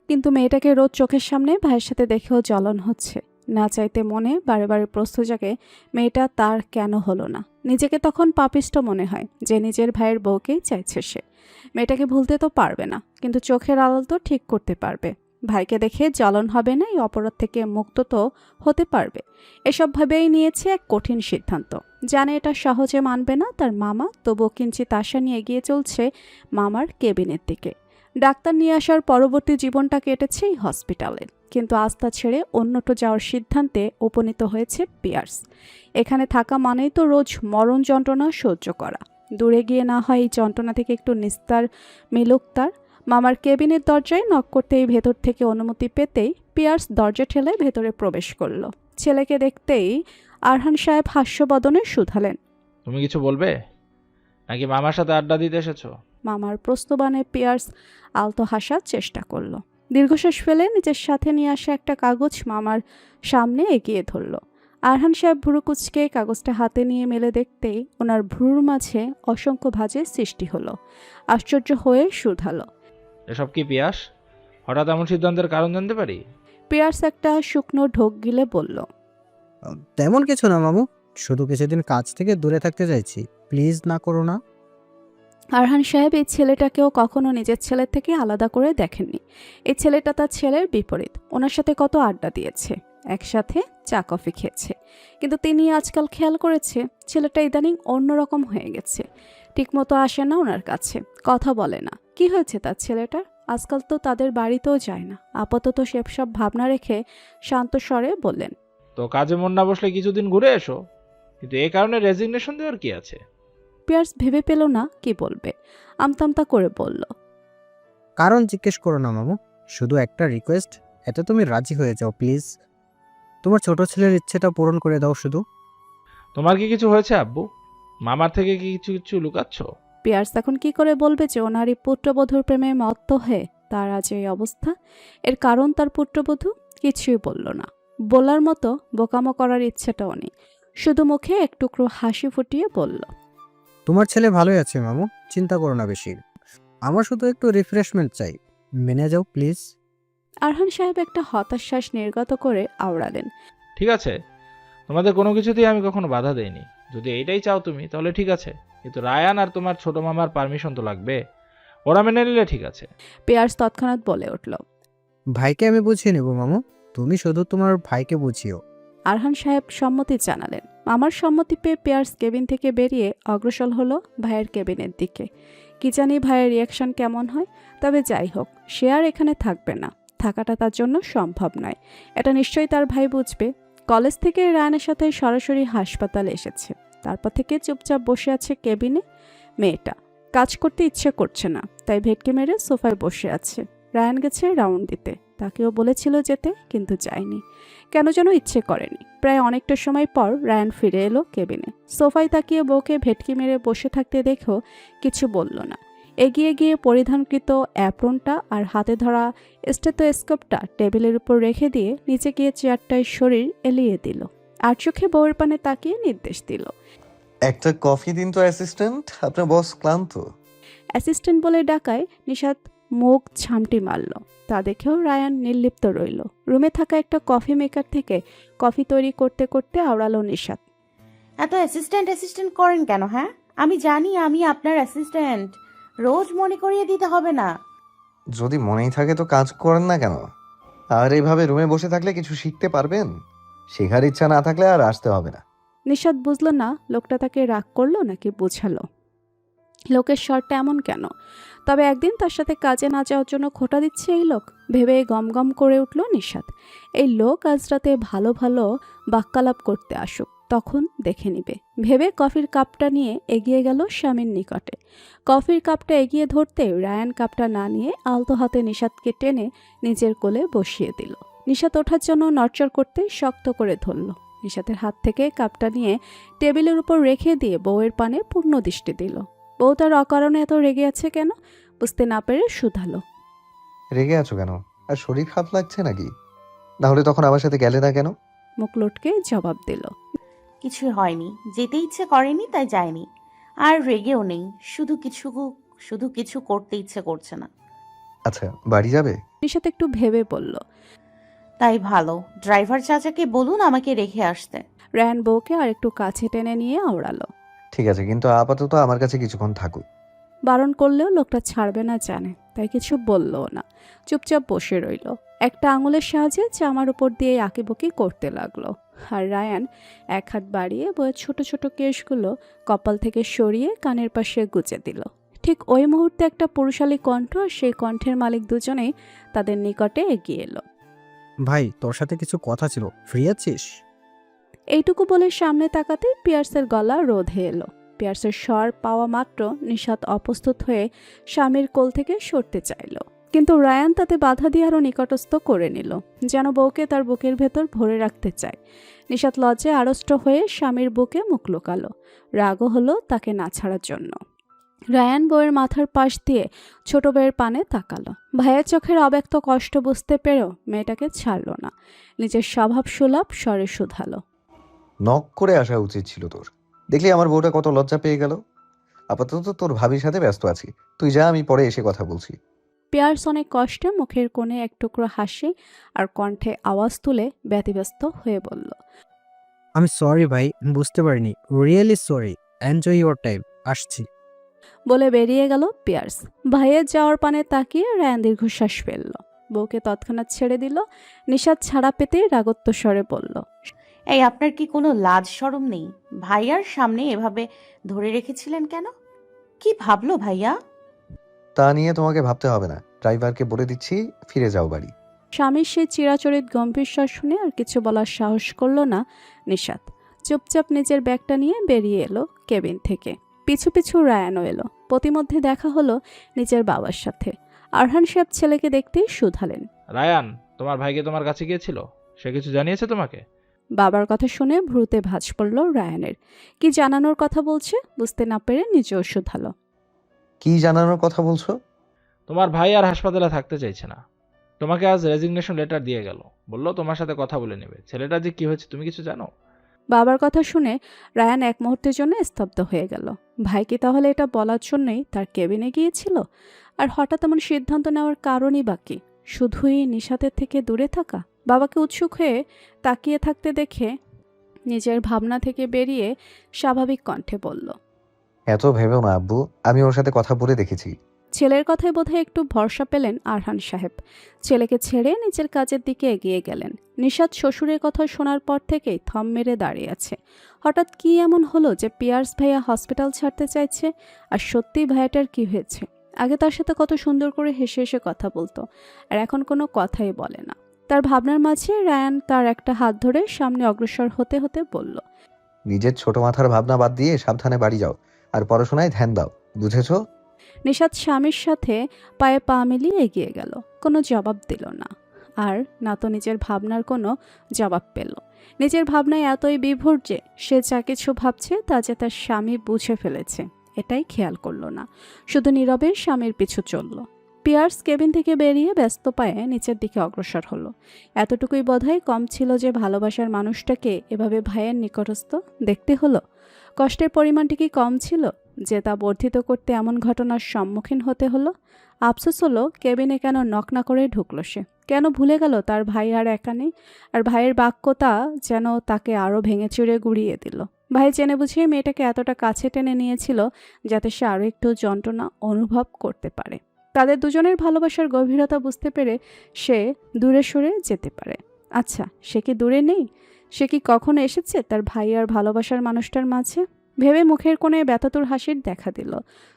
কিন্তু মেয়েটাকে রোজ চোখের সামনে ভাইয়ের সাথে দেখেও জ্বলন হচ্ছে। না চাইতে মনে বারে বারে প্রশ্ন জাগে, মেয়েটা তার কেন হলো না? নিজেকে তখন পাপিষ্ট মনে হয় যে নিজের ভাইয়ের বউকেই চাইছে সে। মেয়েটাকে ভুলতে তো পারবে না, কিন্তু চোখের আড়াল তো ঠিক করতে পারবে। ভাইকে দেখে জ্বলন হবে না, এই অপরাধ থেকে মুক্ত তো হতে পারবে। এসব ভাবেই নিয়েছে এক কঠিন সিদ্ধান্ত। জানে এটা সহজে মানবে না তার মামা, তবুও কিঞ্চিত আশা নিয়ে এগিয়ে চলছে মামার কেবিনের দিকে। ডাক্তার নিয়ে আসার পরবর্তী জীবনটা কেটেছে এই হসপিটালে, কিন্তু আস্থা ছেড়ে অন্যটো যাওয়ার সিদ্ধান্তে উপনীত হয়েছে পিয়ার্স। এখানে থাকা মানেই তো রোজ মরণ যন্ত্রণা সহ্য করা। দূরে গিয়ে না হয় এই যন্ত্রণা থেকে একটু নিস্তার মিলুক তার। মামার কেবিনের দরজায় নক করতেই ভেতর থেকে অনুমতি পেতেই পিয়ার্স দরজা ঠেলে ভেতরে প্রবেশ করল। ছেলেকে দেখতেই আরহান সাহেব হাস্যবদনে শুধালেন, তুমি কিছু বলবে নাকি মামার সাথে আড্ডা দিতে এসেছো? মামার প্রস্তাবনে পিয়ার্স আলতো হাসার চেষ্টা করল। দীর্ঘশ্বাস ফেলে নিজের সাথে নিয়ে আসা একটা কাগজ মামার সামনে এগিয়ে ধরল। আরহান সাহেব ভ্রু কুঁচকে কাগজটা হাতে নিয়ে মেলে দেখতেই ওনার ভ্রুর মাঝে অসংখ্য ভাঁজের সৃষ্টি হলো। আশ্চর্য হয়ে শুধালো, এসব কি পিয়াস? হঠাৎ এমন সিদ্ধান্তের কারণ জানতে পারি? পিয়ার্স একটা শুকনো ঢোক গিলে বলল, তেমন কিছু না মামু, শুধু কিছুদিন কাজ থেকে দূরে থাকতে চাইছি, প্লিজ না করো না। আরহান সাহেব এই ছেলেটাকেও কখনো নিজের ছেলের থেকে আলাদা করে দেখেননি। এই ছেলেটা তার ছেলের বিপরীত। ওনার সাথে কত আড্ডা দিয়েছে, একসাথে চা কফি খেয়েছে, কিন্তু তিনি আজকাল খেয়াল করেছে ছেলেটা ইদানিং অন্যরকম হয়ে গেছে। ঠিকমতো আসে না ওনার কাছে, কথা বলে না। কি হয়েছে তার ছেলেটার? আজকাল তো তাদের বাড়িতেও যায় না। আপাতত সব ভাবনা রেখে শান্ত স্বরে বললেন, তো কাজে মন না বসলে কিছুদিন ঘুরে এসো, কিন্তু এই কারণে রেজিগনেশন দেওয়ার কি আছে? পিয়ার্স ভেবে পেল না কি বলবে, আমতামতা করে বলল, কারণ জিজ্ঞেস করো না মামু, শুধু একটা রিকোয়েস্ট, এতে তুমি রাজি হয়ে যাও প্লিজ। তোমার ছোট ছেলের ইচ্ছেটা পূরণ করে দাও শুধু। তোমার কি কিছু হয়েছে আব্বু? মামার থেকে কি কিছু কিছু লুকাচ্ছ? পিয়ার্স এখন কি করে বলবে যে ওনারই পুত্রবধূর প্রেমে মত্ত হয়ে তার আজ এই অবস্থা? এর কারণ তার পুত্রবধূ? কিছুই বলল না। বলার মতো বোকামো করার ইচ্ছেটাও নেই। শুধু মুখে এক টুকরো হাসি ফুটিয়ে বলল, তোমার ছেলে ভালোই আছে মামু, চিন্তা করো না বেশি। আমার শুধু একটু রিফ্রেশমেন্ট চাই, মেনে যাও প্লিজ। আরহান সাহেব একটা হতাশ্বাস নির্গত করে আওড়ালেন, ঠিক আছে, তোমাদের কোনো কিছুতেই আমি কখনো বাধা দেইনি। যদি এইটাই চাও তুমি, তাহলে ঠিক আছে, কিন্তু রায়ান আর তোমার ছোট মামার পারমিশন তো লাগবে। ওরা মেনে নিলে ঠিক আছে। পিয়ার্স তৎক্ষণাৎ বলে উঠল, ভাইকে আমি বুঝিয়ে নেব মামু, তুমি শুধু তোমার ভাইকে বুঝিও। আরহান সাহেব সম্মতি জানালেন। মামার সম্মতি পেয়ে পিয়ার্স কেবিন থেকে বেরিয়ে অগ্রসর হলো ভাইয়ের কেবিনের দিকে। কি জানি ভাইয়ের রিয়াকশন কেমন হয়। তবে যাই হোক, সে আর এখানে থাকবে না। থাকাটা তার জন্য সম্ভব নয়, এটা নিশ্চয়ই তার ভাই বুঝবে। কলেজ থেকে রায়ানের সাথে সরাসরি হাসপাতালে এসেছে, তারপর থেকে চুপচাপ বসে আছে কেবিনে। মেয়েটা কাজ করতে ইচ্ছে করছে না, তাই ভেটকি মেরে সোফায় বসে আছে। রায়ান গেছে রাউন্ড দিতে, তাকেও বলেছিল যেতে, কিন্তু যায়নি। কেন যেন ইচ্ছে করেনি। প্রায় অনেকটা সময় পর রায়ান ফিরে এলো কেবিনে। সোফায় তাকিয়ে বউকে ভেটকি মেরে বসে থাকতে দেখেও কিছু বলল না। এগিয়ে গিয়ে পরিধানকৃত অ্যাপ্রনটা আর হাতে ধরা স্টেথোস্কোপটা টেবিলের উপর রেখে দিয়ে নিচে গিয়ে চেয়ারটায় শরীর এলিয়ে দিল। আর চোখে বউয়ের পানে তাকিয়ে নির্দেশ দিল, একটা কফি দিন তো অ্যাসিস্ট্যান্ট, আপনার বস ক্লান্ত। অ্যাসিস্ট্যান্ট বলে ডাকায় নিশাত মুখ ঝামটি মারল। তা দেখেও রায়ান নির্লিপ্ত রইল। রুমে থাকা একটা কফি মেকার থেকে কফি তৈরি করতে করতে আওড়ালো নিশাত, এত অ্যাসিস্ট্যান্ট করেন কেন? হ্যাঁ, আমি জানি আমি আপনার অ্যাসিস্ট্যান্ট, রোজ মনে করিয়ে দিতে হবে না। যদি মনেই থাকে তো কাজ করেন না কেন? আর এইভাবে রুমে বসে থাকলে কিছু শিখতে পারবেন? শেখার ইচ্ছা না থাকলে আর আসতে হবে না। নিশাত বুঝল না লোকটা তাকে রাগ করলো নাকি বোঝালো। লোকের স্বরটা এমন কেন? তবে একদিন তার সাথে কাজে না যাওয়ার জন্য খোঁটা দিচ্ছে এই লোক, ভেবে গমগম করে উঠল নিশাত। এই লোক আজ রাতে ভালো ভালো বাক্যালাপ করতে আসুক, তখন দেখে নিবে ভেবে কফির কাপটা নিয়ে এগিয়ে গেল স্বামীর নিকটে। কফির কাপটা এগিয়ে ধরতে রায়ান কাপটা না নিয়ে আলতো হাতে নিশাতকে টেনে নিজের কোলে বসিয়ে দিল। নিশাত ওঠার জন্য নড়চড় করতে শক্ত করে ধরল। নিশাতের হাত থেকে কাপটা নিয়ে টেবিলের উপর রেখে দিয়ে বউয়ের পানে পূর্ণ দৃষ্টি দিল। বউ তার অকারণে এত রেগে আছে কেন বুঝতে না পেরে শুধালো। রেগে আছো কেন? আর শরীর খারাপ লাগছে নাকি? তাহলে তখন আমার সাথে গেলে না কেন? মুখ লটকে জবাব দিল। কিছু হয়নি, যেতে ইচ্ছে করেনি তাই যায়নি। আর রেগেও নেই, শুধু কিছু করতে ইচ্ছে করছে না। আচ্ছা, বাড়ি যাবে? নিশাত একটু ভেবে বলল। তাই ভালো, ড্রাইভার চাচাকে বলুন আমাকে রেখে আসতে। রায়ান বউকে আর একটু কাছে টেনে নিয়ে আওড়ালো। ঠিক আছে, কিন্তু আপাতত আমার কাছে কিছুক্ষণ থাকুক। বারণ করলেও লোকটা ছাড়বে না জানে, তাই কিছু বললও না, চুপচাপ বসে রইল। একটা আঙুলের সাহায্যে জামার উপর দিয়ে আঁকিবুকি করতে লাগলো। আর রায়ান এক হাত বাড়িয়ে বইয়ের ছোট ছোট কেশগুলো কপাল থেকে সরিয়ে কানের পাশে গুজে দিল। ঠিক ওই মুহূর্তে একটা পুরুষালী কণ্ঠ আর সেই কণ্ঠের মালিক দুজনেই তাদের নিকটে এগিয়ে এলো। ভাই, তোর সাথে কিছু কথা ছিল, ফ্রি আছিস? এইটুকু বলে সামনে তাকাতেই পিয়ার্সের গলা রোধে এলো। পিয়ার্সের স্বর পাওয়া মাত্র নিশাত অপ্রস্তুত হয়ে স্বামীর কোল থেকে সরতে চাইল, কিন্তু রায়ান তাতে বাধা দিয়ে আরও নিকটস্থ করে নিল, যেন বউকে তার বুকের ভেতর ভরে রাখতে চায়। নিশাত লজ্জায় আড়ষ্ট হয়ে স্বামীর বুকে মুখ লুকালো। রাগও হলো তাকে না ছাড়ার জন্য। রায়ান বউয়ের মাথার পাশ দিয়ে ছোট বউয়ের পানে তাকালো। ভাইয়ের চোখের অব্যক্ত কষ্ট বুঝতে পেরেও মেয়েটাকে ছাড়ল না। নিজের স্বভাব সুলভ স্বরে শুধালো। নক করে আসা উচিত ছিল তোর। দেখলি আমার বউটা কত লজ্জা পেয়ে গেল। আপাতত তোর ভাবির সাথে ব্যস্ত আছি, তুই যা, আমি পরে এসে কথা বলছি। পিয়ার্স অনেক কষ্টে মুখের কোণে এক টুকরো হাসি আর কণ্ঠে আওয়াজ তুলে ব্যতিব্যস্ত হয়ে বলল। আমি সরি ভাই, বুঝতে পারিনি, really sorry. Enjoy your time, আসছি। বলে বেরিয়ে গেল পিয়ার্স। ভাইয়ের যাওয়ার পানে তাকিয়ে রায়ান দীর্ঘশ্বাস ফেলল। বউকে তৎক্ষণাৎ ছেড়ে দিল। নিশাত ছাড়া পেতেই রাগত্ব স্বরে বলল। এই আপনার কি কোনো লাজ শরম নেই? ভাইয়ার সামনে এভাবে ধরে রেখেছিলেন কেন? কি ভাবলো ভাইয়া? তা নিয়ে তোমাকে ভাবতে হবে না, ড্রাইভারকে বলে দিচ্ছি ফিরে যাও বাড়ি। স্বামীর সেই চিরাচরিত গম্ভীর স্বর শুনে আর কিছু বলার সাহস করল না নিশাত। চুপচাপ নিজের ব্যাগটা নিয়ে বেরিয়ে এলো কেবিন থেকে। পিছু পিছু রায়ানও এলো। প্রতিমধ্যে দেখা হলো নিজের বাবার সাথে। আরহান সাহেব ছেলেকে দেখতেই শুধালেন। রায়ান, তোমার ভাইকে তোমার কাছে গিয়েছিল, সে কিছু জানিয়েছে তোমাকে? বাবার কথা শুনে ভ্রুতে ভাঁজ পড়ল রায়ানের। কি জানানোর কথা বলছে বুঝতে না পেরে নিজেও শুধালো। কি জানানোর কথা বলছো? তোমার ভাই আর হাসপাতালে থাকতে চাইছে না। তোমাকে আজ রেজিগনেশন লেটার দিয়ে গেল, বললো তোমার সাথে কথা বলে নেবে। ছেলেটা যে কি হয়েছে তুমি কিছু জানো? বাবার কথা শুনে রায়ান এক মুহূর্তের জন্য স্তব্ধ হয়ে গেল। ভাই কি তাহলে এটা বলার জন্যই তার কেবিনে গিয়েছিল? আর হঠাৎ এমন সিদ্ধান্ত নেওয়ার কারণই বাকি শুধুই নিশাতের থেকে দূরে থাকা? বাবাকে উৎসুক হয়ে তাকিয়ে থাকতে দেখে নিজের ভাবনা থেকে বেরিয়ে স্বাভাবিক কণ্ঠে বলল। এত ভেবেও না আব্বু, আমি ওর সাথে কথা বলে দেখেছি। ছেলের কথায় বোধহয় একটু ভরসা পেলেন আরহান সাহেব। ছেলেকে ছেড়ে নিজের কাজের দিকে এগিয়ে গেলেন। নিশাত শ্বশুরের কথা শোনার পর থেকেই থম মেরে দাঁড়িয়ে আছে। হঠাৎ কি এমন হলো যে পিয়ার্স ভাইয়া হসপিটাল ছাড়তে চাইছে? আর সত্যি ভাইয়াটার কি হয়েছে? আগে তার সাথে কত সুন্দর করে হেসে হেসে কথা বলতো, আর এখন কোনো কথাই বলে না। তার ভাবনার মাঝে রায়ান তার একটা হাত ধরে সামনে অগ্রসর হতে হতে বলল। নিজের ছোট মাথার ভাবনা বাদ দিয়ে সাবধানে বাড়ি যাও আর পড়াশোনায় ধ্যান দাও, বুঝেছো? নিশাত স্বামীর সাথে পায়ে পা মিলিয়ে এগিয়ে গেল। কোনো জবাব দিল না, আর না তো নিজের ভাবনার কোনো জবাব পেল। নিজের ভাবনায় এতই বিভোর যে সে যা কিছু ভাবছে তা যে তার স্বামী বুঝে ফেলেছে এটাই খেয়াল করল না। শুধু নীরবে স্বামীর পিছু চলল। পিয়ার্স কেবিন থেকে বেরিয়ে ব্যস্ত পায়ে নিচের দিকে অগ্রসর হলো। এতটুকুই বোধহয় কম ছিল যে ভালোবাসার মানুষটাকে এভাবে ভাইয়ের নিকটস্থ দেখতে হলো। কষ্টের পরিমাণটি কি কম ছিল যে তা বর্ধিত করতে এমন ঘটনার সম্মুখীন হতে হলো? আফসোস হলো কেবিনে কেন নক না করে ঢুকলো সে। কেন ভুলে গেল তার ভাই আর একা নেই? আর ভাইয়ের বাক্যতা যেন তাকে আরও ভেঙে চুরে গুড়িয়ে দিল। ভাই জেনে বুঝিয়ে মেয়েটাকে এতটা কাছে টেনে নিয়েছিল যাতে সে আরও একটু যন্ত্রণা অনুভব করতে পারে। তাদের দুজনের ভালোবাসার গভীরতা বুঝতে পেরে সে দূরে সরে যেতে পারে। আচ্ছা, সে কি দূরে নেই? সে কি কখনো এসেছে তার ভাই আর ভালোবাসার মানুষটার মাঝে? ভেবে মুখের কোণে ব্যথাতুর হাসির দেখা দিল।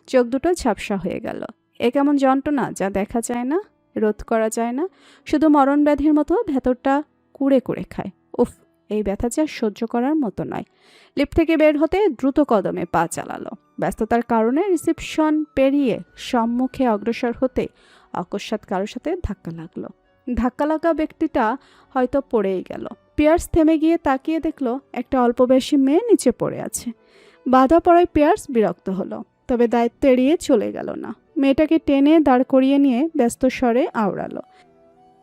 চোখ দুটো ঝাপসা হয়ে গেল। এ কেমন যন্ত্রণা যা দেখা যায় না, রোধ করা যায় না, শুধু মরণ ব্যাধির মতো ভেতরটা কুড়ে কুড়ে খায়। উফ, এই ব্যথা যা সহ্য করার মতো নয়। লিফট থেকে বের হতে দ্রুত কদমে পা চালালো। ব্যস্ততার কারণে রিসেপশন পেরিয়ে সম্মুখে অগ্রসর হতে অকস্মাৎ কারোর সাথে ধাক্কা লাগলো। ধাক্কা লাগা ব্যক্তিটা হয়তো পড়েই গেল। পিয়ার্স থেমে গিয়ে তাকিয়ে দেখলো একটা অল্পবয়সী মেয়ে নিচে পড়ে আছে। বাধা পড়ায় পিয়ার্স বিরক্ত হলো, তবে দায়িত্ব এড়িয়ে চলে গেল না। মেয়েটাকে টেনে দাঁড় করিয়ে নিয়ে ব্যস্ত স্বরে আওড়ালো,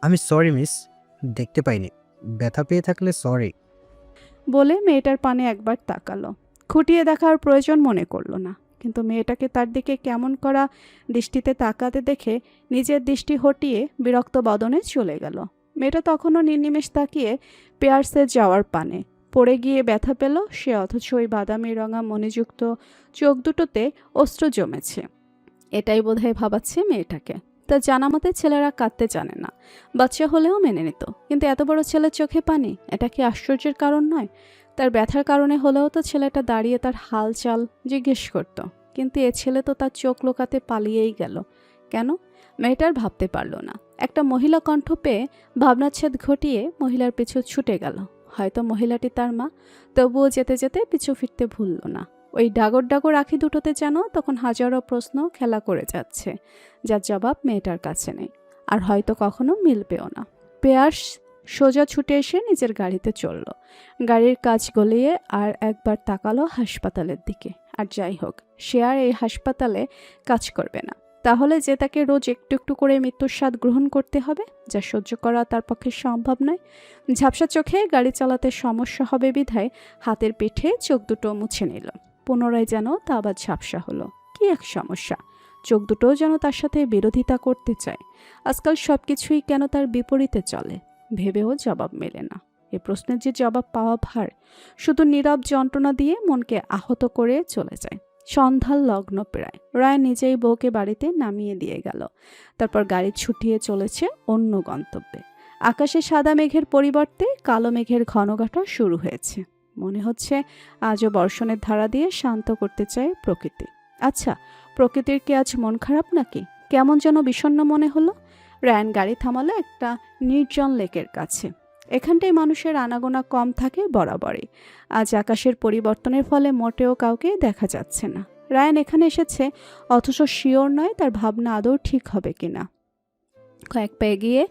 আমি সরি মিস, দেখতে পাইনি। ব্যথা পেয়ে থাকলে সরি। বলে মেয়েটার পানে একবার তাকালো। খুঁটিয়ে দেখার প্রয়োজন মনে করলো না, কিন্তু মেয়েটাকে তার দিকে কেমন করা দৃষ্টিতে তাকাতে দেখে নিজের দৃষ্টি হটিয়ে বিরক্ত বদনে চলে গেল। মেয়েটা তখনও নির্নিমেষ তাকিয়ে পেয়ার্সের যাওয়ার পানে। পড়ে গিয়ে ব্যথা পেল সে, অথচ ওই বাদামি রঙা মণিযুক্ত চোখ দুটোতে অশ্রু জমেছে। এটাই বোধহয় ভাবাচ্ছে মেয়েটাকে। তার জানা মতে ছেলেরা কাঁদতে জানে না, বাচ্চা হলেও মেনে নিত, কিন্তু এত বড় ছেলের চোখে পানি, এটা কি আশ্চর্যের কারণ নয়? তার ব্যথার কারণে হলেও তো ছেলেটা দাঁড়িয়ে তার হালচাল জিজ্ঞেস করত, কিন্তু এ ছেলে তো তার চোখ লোকাতে পালিয়েই গেল। কেন? মেয়েটার ভাবতে পারল না। একটা মহিলা কণ্ঠ পেয়ে ভাবনাচ্ছেদ ঘটিয়ে মহিলার পিছু ছুটে গেল। হয়তো মহিলাটি তার মা, তবুও যেতে যেতে পিছু ফিরতে ভুলল না। ওই ডাগর ডাগর আঁখি দুটোতে যেন তখন হাজারো প্রশ্ন খেলা করে যাচ্ছে, যার জবাব মেয়েটার কাছে নেই, আর হয়তো কখনো মিলবেও না। পেয়ার্স সোজা ছুটে এসে নিজের গাড়িতে চলল। গাড়ির কাজ গলিয়ে আর একবার তাকালো হাসপাতালের দিকে। আর যাই হোক, সে আর এই হাসপাতালে কাজ করবে না। তাহলে যে তাকে রোজ একটু একটু করে মৃত্যুর স্বাদ গ্রহণ করতে হবে, যা সহ্য করা তার পক্ষে সম্ভব নয়। ঝাপসা চোখে গাড়ি চালাতে সমস্যা হবে বিধায় হাতের পিঠে চোখ দুটো মুছে নিল। পুনরায় যেন তা আবার ঝাপসা হলো। কি এক সমস্যা! চোখ দুটোও যেন তার সাথে বিরোধিতা করতে চায়। আজকাল সব কিছুই কেন তার বিপরীতে চলে, ভেবেও জবাব মেলে না। এ প্রশ্নের যে জবাব পাওয়া ভার, শুধু নীরব যন্ত্রণা দিয়ে মনকে আহত করে চলে যায়। সন্ধ্যার লগ্ন প্রায়। রায় নিজেই বউকে বাড়িতে নামিয়ে দিয়ে গেল। তারপর গাড়ি ছুটিয়ে চলেছে অন্য গন্তব্যে। আকাশে সাদা মেঘের পরিবর্তে কালো মেঘের ঘনঘটা শুরু হয়েছে। মনে হচ্ছে আজও বর্ষণের ধারা দিয়ে শান্ত করতে চায় প্রকৃতি। আচ্ছা, প্রকৃতির কি আজ মন খারাপ নাকি? কেমন যেন বিষণ্ণ মনে হলো। রায়ান গাড়ি থামালো একটা নির্জন লেকের কাছে। এখানটায় মানুষের আনাগোনা কম থাকে বরাবরই। আজ আকাশের পরিবর্তনের ফলে মোটেও কাউকে দেখা যাচ্ছে না। রায়ান এখানে এসেছে, অথচ শিওর নয় তার ভাবনা আদৌ ঠিক হবে কিনা। কয়েক পা এগিয়ে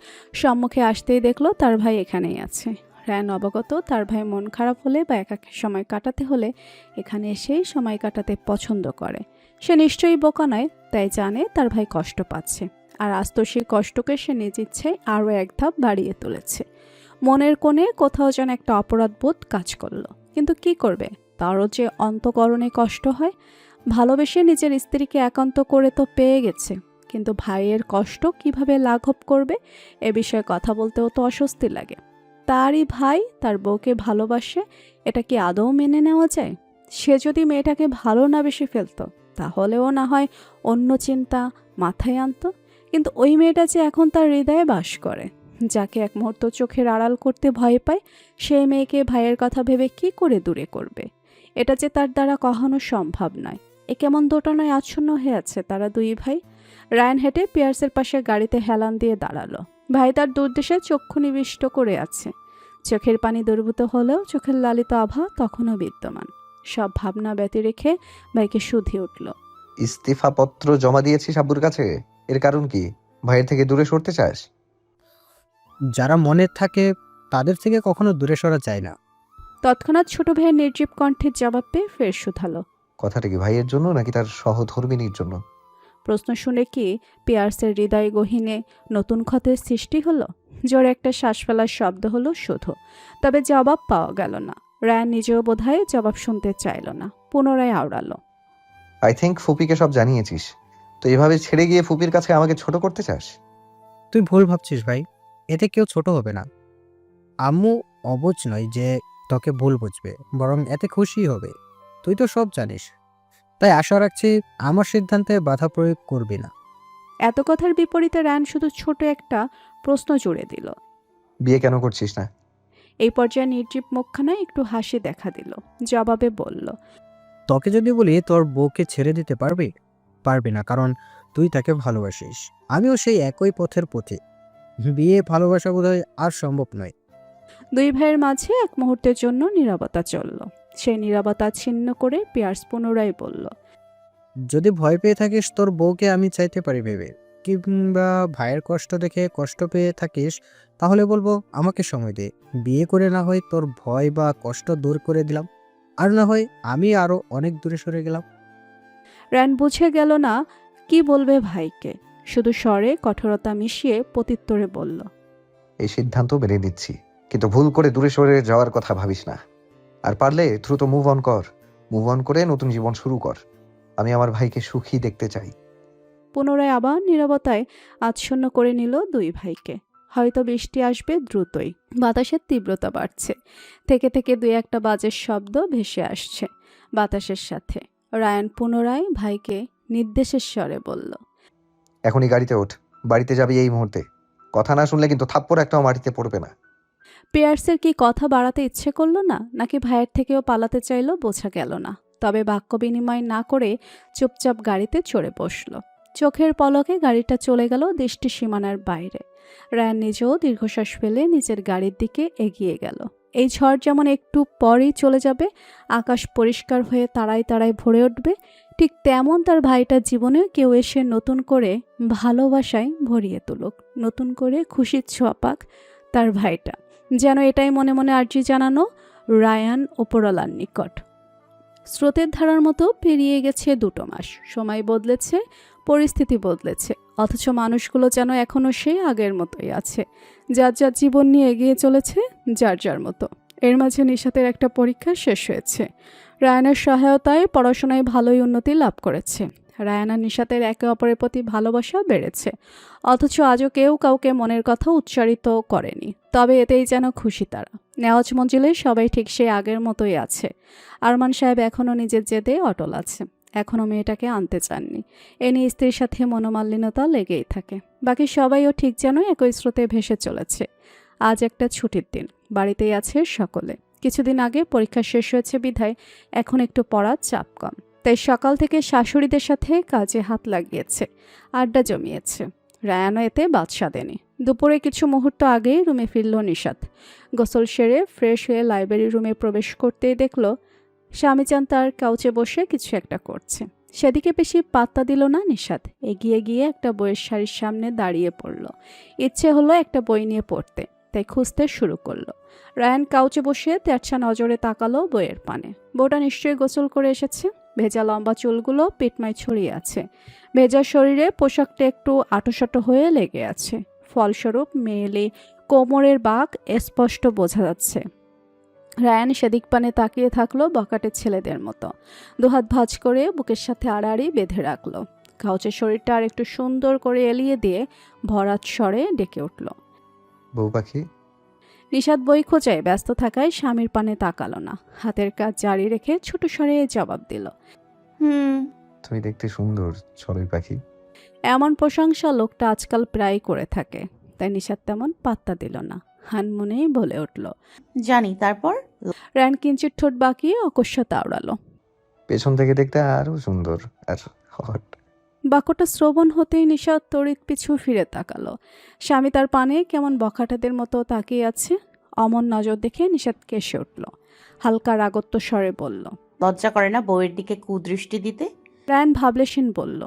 সম্মুখে আসতেই দেখলো তার ভাই এখানেই আছে। রায়ান অবগত তার ভাই মন খারাপ হলে বা একাকী সময় কাটাতে হলে এখানে এসেই সময় কাটাতে পছন্দ করে। সে নিশ্চয়ই বোকা নয়, তাই জানে তার ভাই কষ্ট পাচ্ছে, আর আজ তো সেই কষ্টকে সে নিজ ইচ্ছায় আরও এক ধাপ বাড়িয়ে তুলেছে। মনের কোণে কোথাও যেন একটা অপরাধবোধ কাজ করলো, কিন্তু কি করবে, তারও যে অন্তঃকরণে কষ্ট হয়। ভালোবেসে নিজের স্ত্রীকে একান্ত করে তো পেয়ে গেছে, কিন্তু ভাইয়ের কষ্ট কিভাবে লাঘব করবে এ বিষয়ে কথা বলতেও তো অস্বস্তি লাগে। তারই ভাই তার বউকে ভালোবাসে, এটা কি আদৌ মেনে নেওয়া যায়? সে যদি মেয়েটাকে ভালো না বেশি ফেলতো, তাহলেও না হয় অন্য চিন্তা মাথায় আনতো, কিন্তু ওই মেয়েটা যে এখন তার হৃদয়ে বাস করে, যাকে এক মুহূর্ত চোখের আড়াল করতে ভয় পায়, সেই মেয়েকে ভাইয়ের কথা ভেবে কি করে দূরে করবে? এটা যে তার দ্বারা কখনো সম্ভব নয়। এ কেমন দোটানায় আচ্ছন্ন হয়ে আছে তারা দুই ভাই। রায়ান হেঁটে পিয়ার্সের পাশে গাড়িতে হেলান দিয়ে দাঁড়ালো। ভাই তার দুর্দেশে চক্ষু নিবিষ্ট করে আছে। চোখের পানি দুর্বৃত হলেও চোখের লালিত আভা তখনও বিদ্যমান। সব ভাবনা ব্যতি রেখে ভাইকে শুধিয়ে উঠল, ইস্তিফাপত্র জমা দিয়েছিস আব্বুর কাছে, এর কারণ কি? ভাইয়ের থেকে দূরে সরতে চাস? যারা মনে থাকে তাদের থেকে কখনো দূরে সরা যায় না। তৎক্ষণাৎ ছোট ভাইয়ের নির্জীব কণ্ঠের জবাব পেয়ে ফের শুধালো। কথাটা কি ভাইয়ের জন্য নাকি তার সহধর্মিনীর জন্য? প্রশ্ন শুনে কি পিয়ার্সের হৃদয় গহীনে নতুন ক্ষতের সৃষ্টি হলো? জোরে একটা শ্বাস ফেলার শব্দ হলো শুধু, তবে জবাব পাওয়া গেল না। রায়ান নিজেও বোধহয় জবাব শুনতে চাইল না, পুনরায় আওড়ালো, আই থিঙ্ক ফুপিকে সব জানিয়েছিস, তো এভাবে ছেড়ে গিয়ে ফুপির কাছে আমাকে ছোট করতে চাস? তুই ভুল ভাবছিস ভাই, এতে কেউ ছোট হবে না। আম্মু অবুঝ নয় যে তোকে ভুল বুঝবে, বরং এতে খুশি হবে। তুই তো সব জানিস, তাই আশা রাখছি আমার সিদ্ধান্তে বাধা প্রয়োগ করবি না। এত কথার বিপরীতে রায়ান শুধু ছোট একটা প্রশ্ন জুড়ে দিল, বিয়ে কেন করছিস না? এই পর্যায়ে নির্জীব মুখখানায় একটু হাসি দেখা দিল, জবাবে বলল, তোকে যদি বলি তোর বউকে ছেড়ে দিতে পারবি? পারবি না, কারণ তুই তাকে ভালোবাসিস। আমিও সেই একই পথের পথে। বিয়ে ভালোবাসা বোধহয় আর সম্ভব নয়। দুই ভাইয়ের মাঝে এক মুহূর্তের জন্য নীরবতা চলল। সেই নীরবতা ছিন্ন করে পিয়ার্স পুনরায় বলল, যদি ভয় পেয়ে থাকিস তোর বউকে আমি চাইতে পারি ভেবে, কিংবা ভাইয়ের কষ্ট দেখে কষ্ট পেয়ে থাকিস, তাহলে বলবো আমাকে সময় দে। বিয়ে করে না হয় তোর ভয় বা কষ্ট দূর করে দিলাম, আর না হয় আমি আরো অনেক দূরে সরে গেলাম। রায়ান বুঝে গেল না কি বলবে ভাইকে, শুধু স্বরে কঠোরতা মিশিয়ে প্রত্যুত্তরে বলল, এই সিদ্ধান্ত মেনে নিচ্ছি, কিন্তু ভুল করে দূরে সরে যাওয়ার কথা ভাবিস না। আর পারলে দ্রুত মুভ অন কর। মুভ অন করে নতুন জীবন শুরু কর। আমি আমার ভাইকে সুখী দেখতে চাই। পুনরায় আবার নীরবতায় আচ্ছন্ন করে নিল দুই ভাইকে। হয়তো বৃষ্টি আসবে দ্রুতই। বাতাসের তীব্রতা বাড়ছে। থেকে থেকে দুই একটা বাজের শব্দ ভেসে আসছে বাতাসের সাথে। রায়ান পুনরায় ভাইকে নির্দেশের স্বরে বলল, এখনই গাড়িতে ওঠ, বাড়িতে যাবি এই মুহূর্তে। কথা না শুনলে কিন্তু থাপ্পড় একটাও মাটিতে পড়বে না। পিয়ার্সের কি কথা বাড়াতে ইচ্ছে করলো না, নাকি ভাইয়ের থেকেও পালাতে চাইলো বোঝা গেল না। তবে বাক্য বিনিময় না করে চুপচাপ গাড়িতে চড়ে বসল। চোখের পলকে গাড়িটা চলে গেল দৃষ্টি সীমানার বাইরে। রায়ান নিজেও দীর্ঘশ্বাস ফেলে নিজের গাড়ির দিকে এগিয়ে গেল। এই ঝড় যেমন একটু পরেই চলে যাবে, আকাশ পরিষ্কার হয়ে তারায় তারায় ভরে উঠবে, ঠিক তেমন তার ভাইটার জীবনেও কেউ এসে নতুন করে ভালোবাসায় ভরিয়ে তুলুক, নতুন করে খুশির ছোঁয়া পাক তার ভাইটা। যেন এটাই মনে মনে আর্জি জানানো রায়ান ওপরওয়ালার নিকট। স্রোতের ধারার মতো পেরিয়ে গেছে 2 মাস। সময় বদলেছে, পরিস্থিতি বদলেছে, অথচ মানুষগুলো যেন এখনও সেই আগের মতোই আছে। যার যার জীবন নিয়ে এগিয়ে চলেছে যার যার মতো। এর মাঝে নিশাতের একটা পরীক্ষা শেষ হয়েছে। রায়ানের সহায়তায় পড়াশোনায় ভালোই উন্নতি লাভ করেছে। রায়ান আর নিশাতের একে অপরের প্রতি ভালোবাসা বেড়েছে, অথচ আজও কেউ কাউকে মনের কথা উচ্চারিত করেনি। তবে এতেই যেন খুশি তারা। নেওয়াজ মঞ্জিলে সবাই ঠিক সেই আগের মতোই আছে। আরমান সাহেব এখনও নিজের জেদে অটল আছে, এখনও মেয়েটাকে আনতে চাননি। এ নিয়ে স্ত্রীর সাথে মনোমালিন্যতা লেগেই থাকে। বাকি সবাইও ঠিক যেন একই স্রোতে ভেসে চলেছে। আজ একটা ছুটির দিন, বাড়িতেই আছে সকলে। কিছুদিন আগে পরীক্ষা শেষ হয়েছে বিধায় এখন একটু পড়ার চাপ কম। তাই সকাল থেকে শাশুড়িদের সাথে কাজে হাত লাগিয়েছে, আড্ডা জমিয়েছে। রায়ানও এতে বাদ সাধেনি। দুপুরে কিছু মুহূর্ত আগেই রুমে ফিরল নিশাত। গোসল সেরে ফ্রেশ হয়ে লাইব্রেরি রুমে প্রবেশ করতেই দেখল স্বামীচান তার কাউচে বসে কিছু একটা করছে। সেদিকে বেশি পাত্তা দিল না নিশাত। এগিয়ে গিয়ে একটা বইয়ের শাড়ির সামনে দাঁড়িয়ে পড়ল। ইচ্ছে হলো একটা বই নিয়ে পড়তে, তাই খুঁজতে শুরু করলো। রায়ান কাউচে বসে তেরছা নজরে তাকালো বইয়ের পানে। বউটা নিশ্চয়ই গোসল করে এসেছে। ভেজা লম্বা চুলগুলো পিটমায় ছড়িয়ে আছে। ভেজা শরীরে পোশাকটা একটু আটোসাটো হয়ে লেগে আছে। ফলস্বরূপ মেয়েলি কোমরের বাঁক স্পষ্ট বোঝা যাচ্ছে। রায়ান সেদিক পানে তাকিয়ে থাকলো বকাটে ছেলেদের মতো। দুহাত ভাঁজ করে বুকের সাথে আড়াআড়ি বেঁধে রাখলো। কাউচের শরীরটা আর একটু সুন্দর করে এলিয়ে দিয়ে ভরাট স্বরে ডেকে উঠল, বউ পাখি। নিশাত বই খোঁজায় ব্যস্ত থাকায় স্বামীর পানে তাকালো না। হাতের কাজ জারি রেখে ছোট স্বরে জবাব দিল, তুমি দেখতে সুন্দর চড়ুই পাখি। এমন প্রশংসা লোকটা আজকাল প্রায় করে থাকে, তাই নিশাত তেমন পাত্তা দিল না। হানমনেই বলে উঠল, জানি। তারপর রায়ান কিঞ্চিত ঠোঁট বাঁকিয়ে অকস্মাৎ আওড়ালো, পেছন থেকে দেখতে আরো সুন্দর আর হট। বাক্যটা শ্রবণ হতেই নিশাত তড়িৎ পিছু ফিরে তাকালো। স্বামী তার পানে কেমন বখাটেদের মতো তাকিয়ে আছে। অমন নজর দেখে নিশাত কেসে উঠল। হালকা রাগত্ব স্বরে বলল, লজ্জা করে না বউয়ের দিকে কুদৃষ্টি দিতে? রায়ান ভাবলেশীন বলল,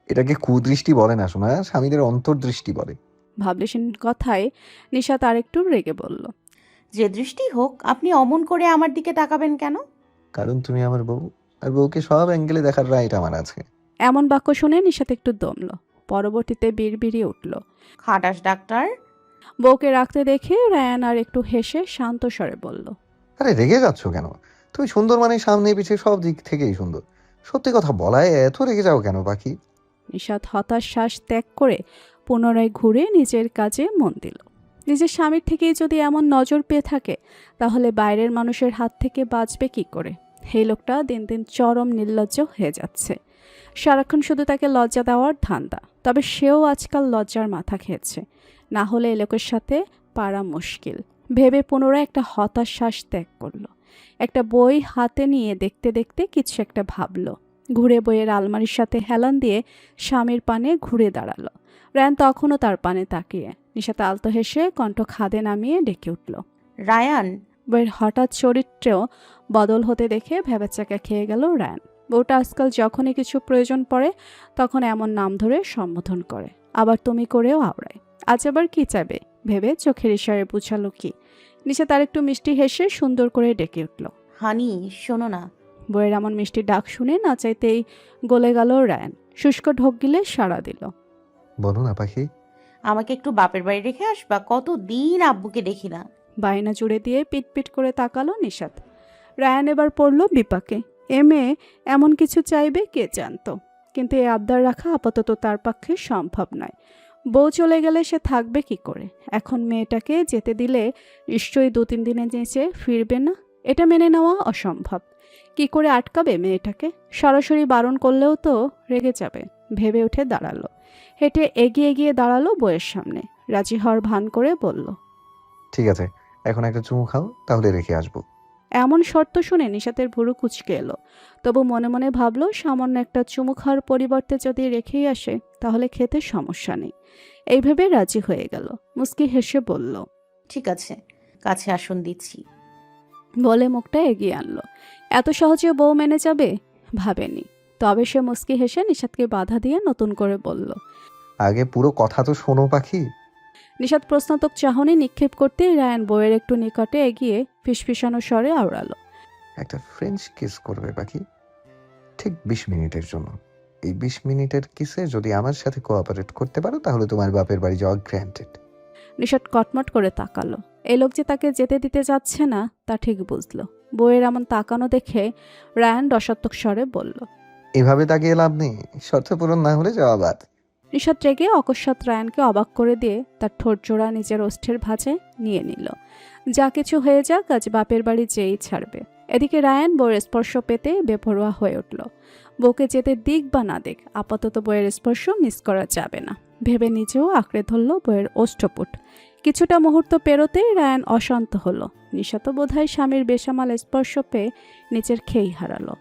এটাকে কুদৃষ্টি বলে না শোনা, স্বামীদের অন্তর্দৃষ্টি বলে। ভাবলেশীন কথায় নিশাত আরেকটু রেগে বলল, যে দৃষ্টি হোক, আপনি অমন করে আমার দিকে তাকাবেন কেন? কারণ তুমি আমার বউ, আর বউকে সব অ্যাঙ্গেলে দেখার রাইট আমার আছে। এমন বাক্য শুনে নিশাত একটু দমল। পরবর্তীতে বিড়বিড়িয়ে উঠল। খাটাস ডাক্তার। বউকে রাখতে দেখে রায়ান আর একটু হেসে শান্ত স্বরে বলল, আরে রেগে যাচ্ছ কেন? তুমি সুন্দর মানে সামনে পিছিয়ে সব দিক থেকেই সুন্দর। সত্যি কথা বলায় এত রেগে যাও কেন পাখি? নিশাত হতাশ শ্বাস ত্যাগ করে পুনরায় ঘুরে নিজের কাজে মন দিল। নিজের স্বামীর থেকেই যদি এমন নজর পেয়ে থাকে, তাহলে বাইরের মানুষের হাত থেকে বাঁচবে কি করে? এই লোকটা দিন দিন চরম নির্লজ্জ হয়ে যাচ্ছে। সারাক্ষণ শুধু তাকে লজ্জা দেওয়ার ধান্দা। তবে সেও আজকাল লজ্জার মাথা খেয়েছে। না হলে এ লোকের সাথে পারা মুশকিল। ভেবে পুনরায় একটা হতাশ শ্বাস ত্যাগ করলো। একটা বই হাতে নিয়ে দেখতে দেখতে কিছু একটা ভাবলো। ঘুরে বইয়ের আলমারির সাথে হেলান দিয়ে স্বামীর পানে ঘুরে দাঁড়ালো। রায়ান তখনও তার পানে তাকিয়ে। নিশাত আলতো হেসে কণ্ঠ খাদে নামিয়ে ডেকে উঠল। রায়ান। বইয়ের হঠাৎ চরিত্রেও বদল হতে দেখে ভেবেচাকা খেয়ে গেল রায়ান। বউটা আজকাল যখনই কিছু প্রয়োজন পড়ে তখন এমন নাম ধরে সম্বোধন করে, আবার তুমি করেও আওড়ায়। আজ আবার কি চাইবে ভেবে চোখের ইশারায় বুঝালো কি। নিচে তার একটু মিষ্টি হেসে সুন্দর করে ডেকে উঠল। হানি, শোনো না। বইয়ের এমন মিষ্টি ডাক শুনে না চাইতেই গলে গেল রায়ান। শুষ্ক ঢোক গিলে সাড়া দিল। বলো না পাখি। আমাকে একটু বাপের বাড়ি রেখে আসবা, কতদিন আব্বুকে দেখি না। বায়না জুড়ে দিয়ে পিটপিট করে তাকালো নিশাত। রায়ান এবার পড়ল বিপাকে। মেয়ে এমন কিছু চাইবে কে জানতো, কিন্তু এই আবদার রাখা আপাতত তার পক্ষে সম্ভব নয়। বউ চলে গেলে সে থাকবে কি করে? এখন মেয়েটাকে যেতে দিলে নিশ্চয়ই 2-3 দিনে যেচে ফিরবে না, এটা মেনে নেওয়া অসম্ভব। কি করে আটকাবে মেয়েটাকে? সরাসরি বারণ করলেও তো রেগে যাবে। ভেবে উঠে দাঁড়ালো। হেঁটে এগিয়ে গিয়ে দাঁড়ালো বউয়ের সামনে। রাজি হওয়ার ভান করে বলল, ঠিক আছে, এখন একটা চুমু খাও, তাহলে রেখে আসবো। এমন শর্ত শুনে নিশাতের ভুরু কুঁচকে এলো। তবু মনে মনে ভাবলো সামান্য একটা চুমু খাওয়ার পরিবর্তে যদি রেখেই আসে তাহলে খেতে সমস্যা নেই। এই ভেবে রাজি হয়ে গেল। মুস্কি হেসে বলল, ঠিক আছে, কাছে আসন দিচ্ছি। বলে মুখটা এগিয়ে আনলো। এত সহজে বউ মেনে যাবে ভাবেনি। তবে সে মুস্কি হেসে নিশাতকে বাধা দিয়ে নতুন করে বলল। আগে পুরো কথা তো শোনো পাখি। নিশাত প্রশ্নাত্মক চাহনি নিক্ষেপ করতেই রায়ান বউয়ের একটু নিকটে এগিয়ে ফিসফিসানো স্বরে আওড়ালো। একটা ফ্রেঞ্চ কিস করবে পাখি, ঠিক 20 মিনিটের জন্য। এই 20 মিনিটের কিসে যদি আমার সাথে কোঅপারেট করতে পারো তাহলে তোমার বাপের বাড়ি যাওয়া গ্র্যান্টেড। নিশাত কটমট করে তাকালো। এই লোক যে তাকে যেতে দিতে যাচ্ছে না তা ঠিক বুঝলো। বউয়ের এমন তাকানো দেখে রায়ান রসাত্মক স্বরে বলল, এভাবে তাকিয়ে লাভ নেই, শর্ত পূরণ না হলে যাওয়া বাদ। নিশাত রেগে অকস্মাৎ রায়ানকে অবাক করে দিয়ে তার ঠোঁট জোড়া নিজের ওষ্ঠের ভাঁজে নিয়ে নিল। যা কিছু হয়ে যাক, আজ বাপের বাড়ি যেই ছাড়বে। এদিকে রায়ান বউয়ের স্পর্শ পেতে বেপরোয়া হয়ে উঠল। বউকে যেতে দিক বা না দিক, আপাতত বউয়ের স্পর্শ মিস করা যাবে না ভেবে নিজেও আঁকড়ে ধরল বউয়ের ওষ্ঠপুট। কিছুটা মুহূর্ত পেরোতেই রায়ান অশান্ত হলো। নিশাত বোধহয় স্বামীর বেসামাল স্পর্শ পেয়ে নিচের খেই হারালো।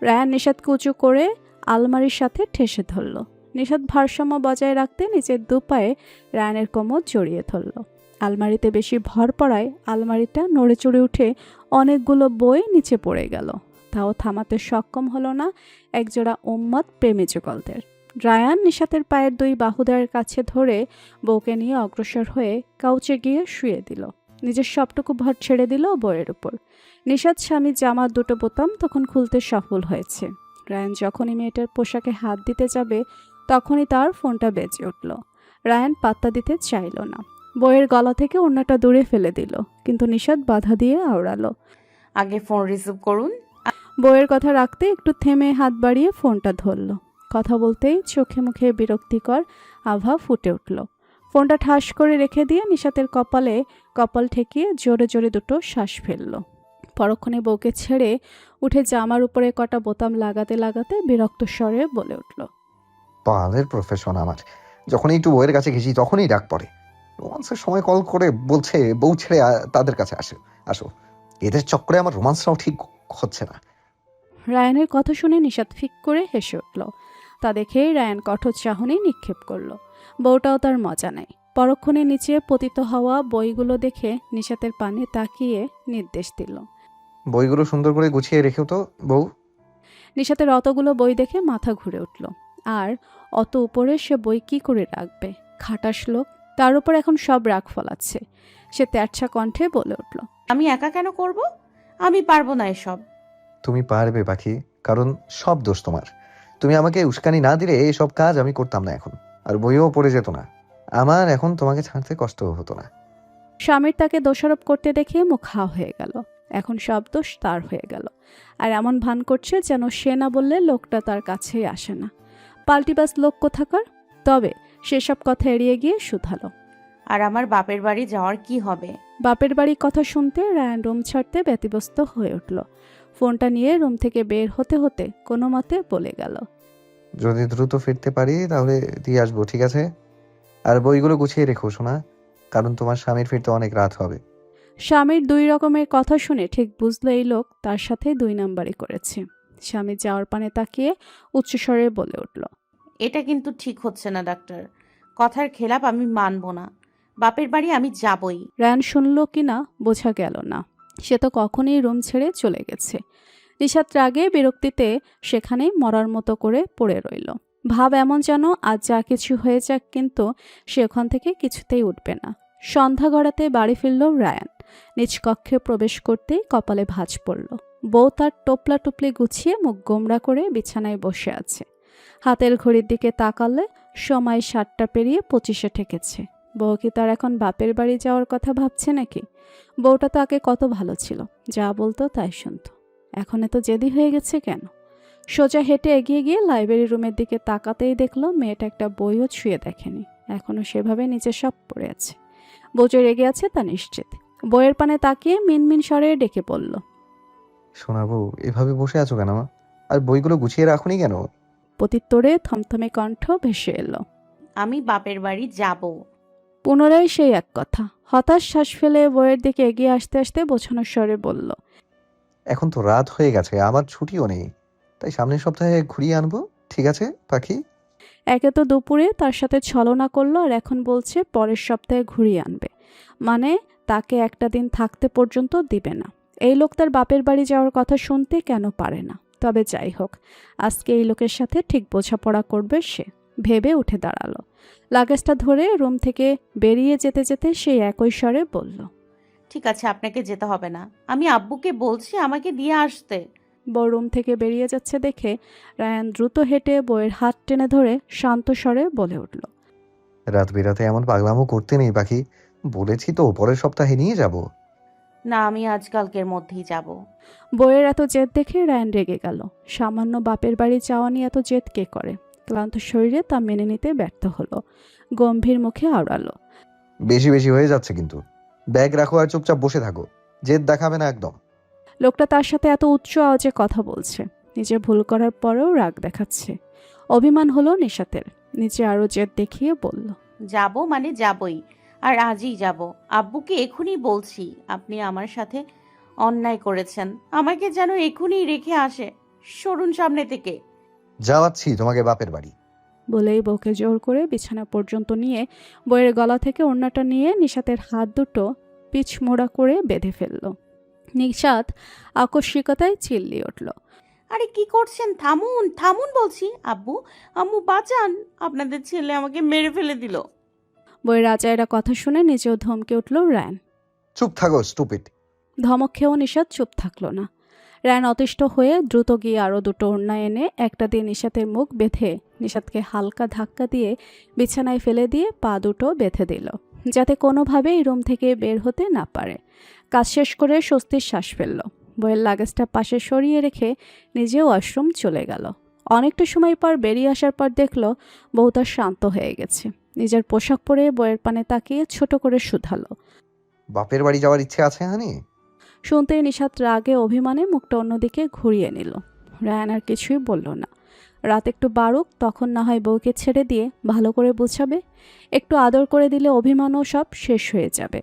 রায়ান নিশাতকে উঁচু করে আলমারির সাথে ঠেসে ধরল। নিশাত ভারসাম্য বজায় রাখতে নিচের দুপায়ে রায়ানের কোমর জড়িয়ে ধরল। আলমারিতে বেশি ভর পড়ায় আলমারিটা নড়ে চড়ে উঠে অনেকগুলো বই নিচে পড়ে গেল। তাও থামাতে সক্ষম হলো না একজোড়া উম্মাদ প্রেমী যুগলদের। রায়ান নিশাতের পায়ের 2 বাহুদের কাছে ধরে বউকে নিয়ে অগ্রসর হয়ে কাউচে গিয়ে শুয়ে দিল। নিজের সবটুকু ভর ছেড়ে দিল বইয়ের উপর। নিশাত স্বামীর জামার 2টো বোতাম তখন খুলতে সফল হয়েছে। রায়ান যখনই মেয়েটার পোশাকে হাত দিতে যাবে তখনই তার ফোনটা বেজে উঠল। রায়ান পাত্তা দিতে চাইল না। বইয়ের গলা থেকে ওড়নাটা দূরে ফেলে দিল, কিন্তু নিশাত বাধা দিয়ে আওড়ালো। আগে ফোন রিসিভ করুন। বইয়ের কথা রাখতে একটু থেমে হাত বাড়িয়ে ফোনটা ধরল। কথা বলতেই চোখে মুখে বিরক্তিকর আভা ফুটে উঠল। ফোনটা ঠাস করে রেখে দিয়ে নিশাতের কপালে কপাল ঠেকিয়ে জোরে জোরে 2টো শ্বাস ফেলল। পরক্ষণে বউকে ছেড়ে উঠে জামার উপরে কটা বোতাম লাগাতে লাগাতে বিরক্ত স্বরে বলে উঠল, পালের প্রফেশন আমার। যখনই একটু বউয়ের কাছে ঘেঁষি তখনই ডাক পড়ে। রোমান্সের সময় কল করে বলছে বউ ছেড়ে তাদের কাছে আসো। এদের চক্করে আমার রোমান্সটাও ঠিক হচ্ছে না। রায়ানের কথা শুনে নিশাত ফিক করে হেসে উঠল। তা দেখেই রায়ান কঠোর চাহনি নিক্ষেপ করল। বউটাও তার মজা নেয়। পরক্ষণে নিচে পতিত হওয়া বইগুলো দেখে নিশাতের পানে তাকিয়ে নির্দেশ দিল, বইগুলো সুন্দর করে গুছিয়ে রেখেও তো বউ। নিশাতের অতগুলো বই দেখে মাথা ঘুরে উঠল। আর অত উপরে সে বই কি করে রাখবে? খাটাস লোক, তার উপর এখন সব রাগ ফলাচ্ছে। সে তেরছা কণ্ঠে বলে উঠল, আমি একা কেন করব? আমি পারবো না এসব। তুমি পারবে পাখি, কারণ সব দোষ তোমার। তুমি আমাকে উস্কানি না দিলে এইসব কাজ আমি করতাম না এখন, আর বইও পড়ে যেত না। আমার এখন তোমাকে ছাড়তে কষ্ট হতো না। স্বামীর তাকে দোষারোপ করতে দেখে মুখ হা হয়ে গেল। এখন সব দোষ তার হয়ে গেল। আর এমন ভান করছে যেন সে না বললে লোকটা তার কাছেই আসে না। পাল্টিবাস লোক কোথাকার। তবে সেসব কথা এড়িয়ে গিয়ে শুধালো, আর আমার বাপের বাড়ি যাওয়ার কি হবে? বাপের বাড়ির কথা শুনতে রায়ান রুম ছাড়তে ব্যতিব্যস্ত হয়ে উঠল। ফোনটা নিয়ে রুম থেকে বের হতে হতে কোনো মতে বলে গেল, যদি দ্রুত ফিরতে পারি তাহলে দিয়ে আসবো, ঠিক আছে? আর বইগুলো গুছিয়ে রেখো শোনা, কারণ তোমার স্বামীর ফিরতে অনেক রাত হবে। স্বামীর 2 রকমের কথা শুনে ঠিক বুঝলো এই লোক তার সাথে 2 নাম্বারই করেছে। স্বামী যাওয়ার পানে তাকিয়ে উচ্চস্বরে বলে উঠল, এটা কিন্তু ঠিক হচ্ছে না ডাক্তার। কথার খেলাপ আমি মানব না। বাপের বাড়ি আমি যাবই। রায়ান শুনল কিনা বোঝা গেল না, সে তো কখনই রুম ছেড়ে চলে গেছে। নিশাত রাগে বিরক্তিতে সেখানেই মরার মতো করে পড়ে রইল। ভাব এমন যেন আজ যা কিছু হয়ে যাক, কিন্তু সে ওখান থেকে কিছুতেই উঠবে না। সন্ধ্যা গড়াতে বাড়ি ফিরল রায়ান। নিজ কক্ষে প্রবেশ করতেই কপালে ভাঁজ পড়ল। বউ তার টোপলা টুপলি গুছিয়ে মুখ গোমড়া করে বিছানায় বসে আছে। হাতের ঘড়ির দিকে তাকালে সময় 7টা পেরিয়ে 25-এ ঠেকেছে। বউ কি তার এখন বাপের বাড়ি যাওয়ার কথা ভাবছে নাকি? বউটা তো আগে কত ভালো ছিল, যা বলতো তাই শুনতো। এখন এত জেদি হয়ে গেছে কেন? সোজা হেঁটে এগিয়ে গিয়ে লাইব্রেরি রুমের দিকে তাকাতেই দেখলো মেয়েটা একটা বইও ছুঁয়ে দেখেনি, এখনো সেভাবে নিচে সব পড়ে আছে। বউ যে রেগে আছে তা নিশ্চিত। বইয়ের পানে তাকিয়ে মিনমিন স্বরে ডেকে পড়ল, শোনাবো, এভাবে বসে আছো কেন মা? আর বইগুলো গুছিয়ে রাখুনি কেন? প্রত্যুত্তরে থমথমে কণ্ঠ ভেসে এলো, আমি বাপের বাড়ি যাব। পুনরায় সেই এক কথা। হতাশ শ্বাস ফেলে বইয়ের দিকে এগিয়ে আসতে আসতে বোঝানোর স্বরে বলল, এখন তো রাত হয়ে গেছে, আমার ছুটিও নেই, তাই সামনের সপ্তাহে ঘুরিয়ে আনবো। ঠিক আছে পাখি? একে তো দুপুরে তার সাথে ছলনা করলো, আর এখন বলছে পরের সপ্তাহে ঘুরিয়ে আনবে। মানে তাকে একটা দিন থাকতে পর্যন্ত দিবে না। এই লোক তার বাপের বাড়ি যাওয়ার কথা শুনতে কেন পারে না? তবে যাই হোক, আজকে এই লোকের সাথে ঠিক বোঝাপড়া করবে সে, ভেবে উঠে দাঁড়ালো। লাগেজটা ধরে রুম থেকে বেরিয়ে যেতে যেতে সেই একই স্বরে বলল, ঠিক আছে, আপনাকে যেতে হবে না। আমি আব্বুকে বলছি আমাকে দিয়ে আসতে। বউ রুম থেকে বেরিয়ে যাচ্ছে দেখে রায়ান দ্রুত হেঁটে বইয়ের হাত টেনে ধরে শান্ত স্বরে বলে উঠল, রাত বেরাতে এমন পাগলামো করতে নেই পাখি, বলেছি তো পরের সপ্তাহে নিয়ে যাব। না, আমি আজকালকের মধ্যেই যাব। বইয়ের এত জেদ দেখে রায়ান রেগে গেল। সামান্য বাপের বাড়ি যাওয়া নিয়ে এত জেদ কে করে? ক্লান্ত শরীরে তা মেনে নিতে ব্যর্থ হলো। গম্ভীর মুখে আওড়ালো, বেশি বেশি হয়ে যাচ্ছে কিন্তু। ব্যাগ রাখো আর চুপচাপ বসে থাকো, জেদ দেখাবে না একদম। লোকটা তার সাথে এত উচ্চ আওয়াজে কথা বলছে, নিজে ভুল করার পরেও রাগ দেখাচ্ছে। অভিমান হলো নিশাতের। নিচে আরো জেদ দেখিয়ে বলল, যাব মানে যাবই, আর আজই যাব। আব্বুকে এখনই বলছি আপনি আমার সাথে অন্যায় করেছেন। আমাকে যেন এখনই রেখে আসে। সরুন সামনে থেকে। যাওয়াচ্ছি তোমাকে বাপের বাড়ি। বলেই বউকে জোর করে বিছানা পর্যন্ত নিয়ে বইয়ের গলা থেকে ওড়নাটা নিয়ে নিশাতের হাত দুটো পিছমোড়া করে বেঁধে ফেলল। নিশাত আকস্মিকতায় চিল্লিয়ে উঠল, আরে কি করছেন? থামুন থামুন বলছি। আব্বু, আম্মু বাঁচান, আপনাদের ছেলে আমাকে মেরে ফেলে দিল। বইয়ের আচায়েরা কথা শুনে নিজেও ধমকে উঠল রায়ান। চুপ থাকো স্টুপিড। ধমক খেয়েও নিশাত চুপ থাকলো না। রায়ান অতিষ্ঠ হয়ে দ্রুত গিয়ে আরও দুটো ওড়না এনে একটা দিয়ে নিশাতের মুখ বেঁধে নিশাতকে হালকা ধাক্কা দিয়ে বিছানায় ফেলে দিয়ে পা দুটো বেঁধে দিল, যাতে কোনোভাবেই রুম থেকে বের হতে না পারে। কাজ শেষ করে স্বস্তির শ্বাস ফেলল। বইয়ের লাগেজটা পাশে সরিয়ে রেখে নিজেও ওয়াশরুম চলে গেল। অনেকটা সময় পর বেরিয়ে আসার পর দেখল বউ তার শান্ত হয়ে গেছে। নিজের পোশাক পরে বইয়ের পানে তাকিয়ে ছোট করে শুধালো, বাপের বাড়ি যাওয়ার ইচ্ছে আছে হানি? শুনতেই নিশাত রাগে অভিমানে মুখটা অন্যদিকে ঘুরিয়ে নিল। রায়ান আর কিছুই বলল না। রাত একটু বাড়ুক, তখন না হয় বউকে ছেড়ে দিয়ে ভালো করে বুঝাবে। একটু আদর করে দিলে অভিমানও সব শেষ হয়ে যাবে।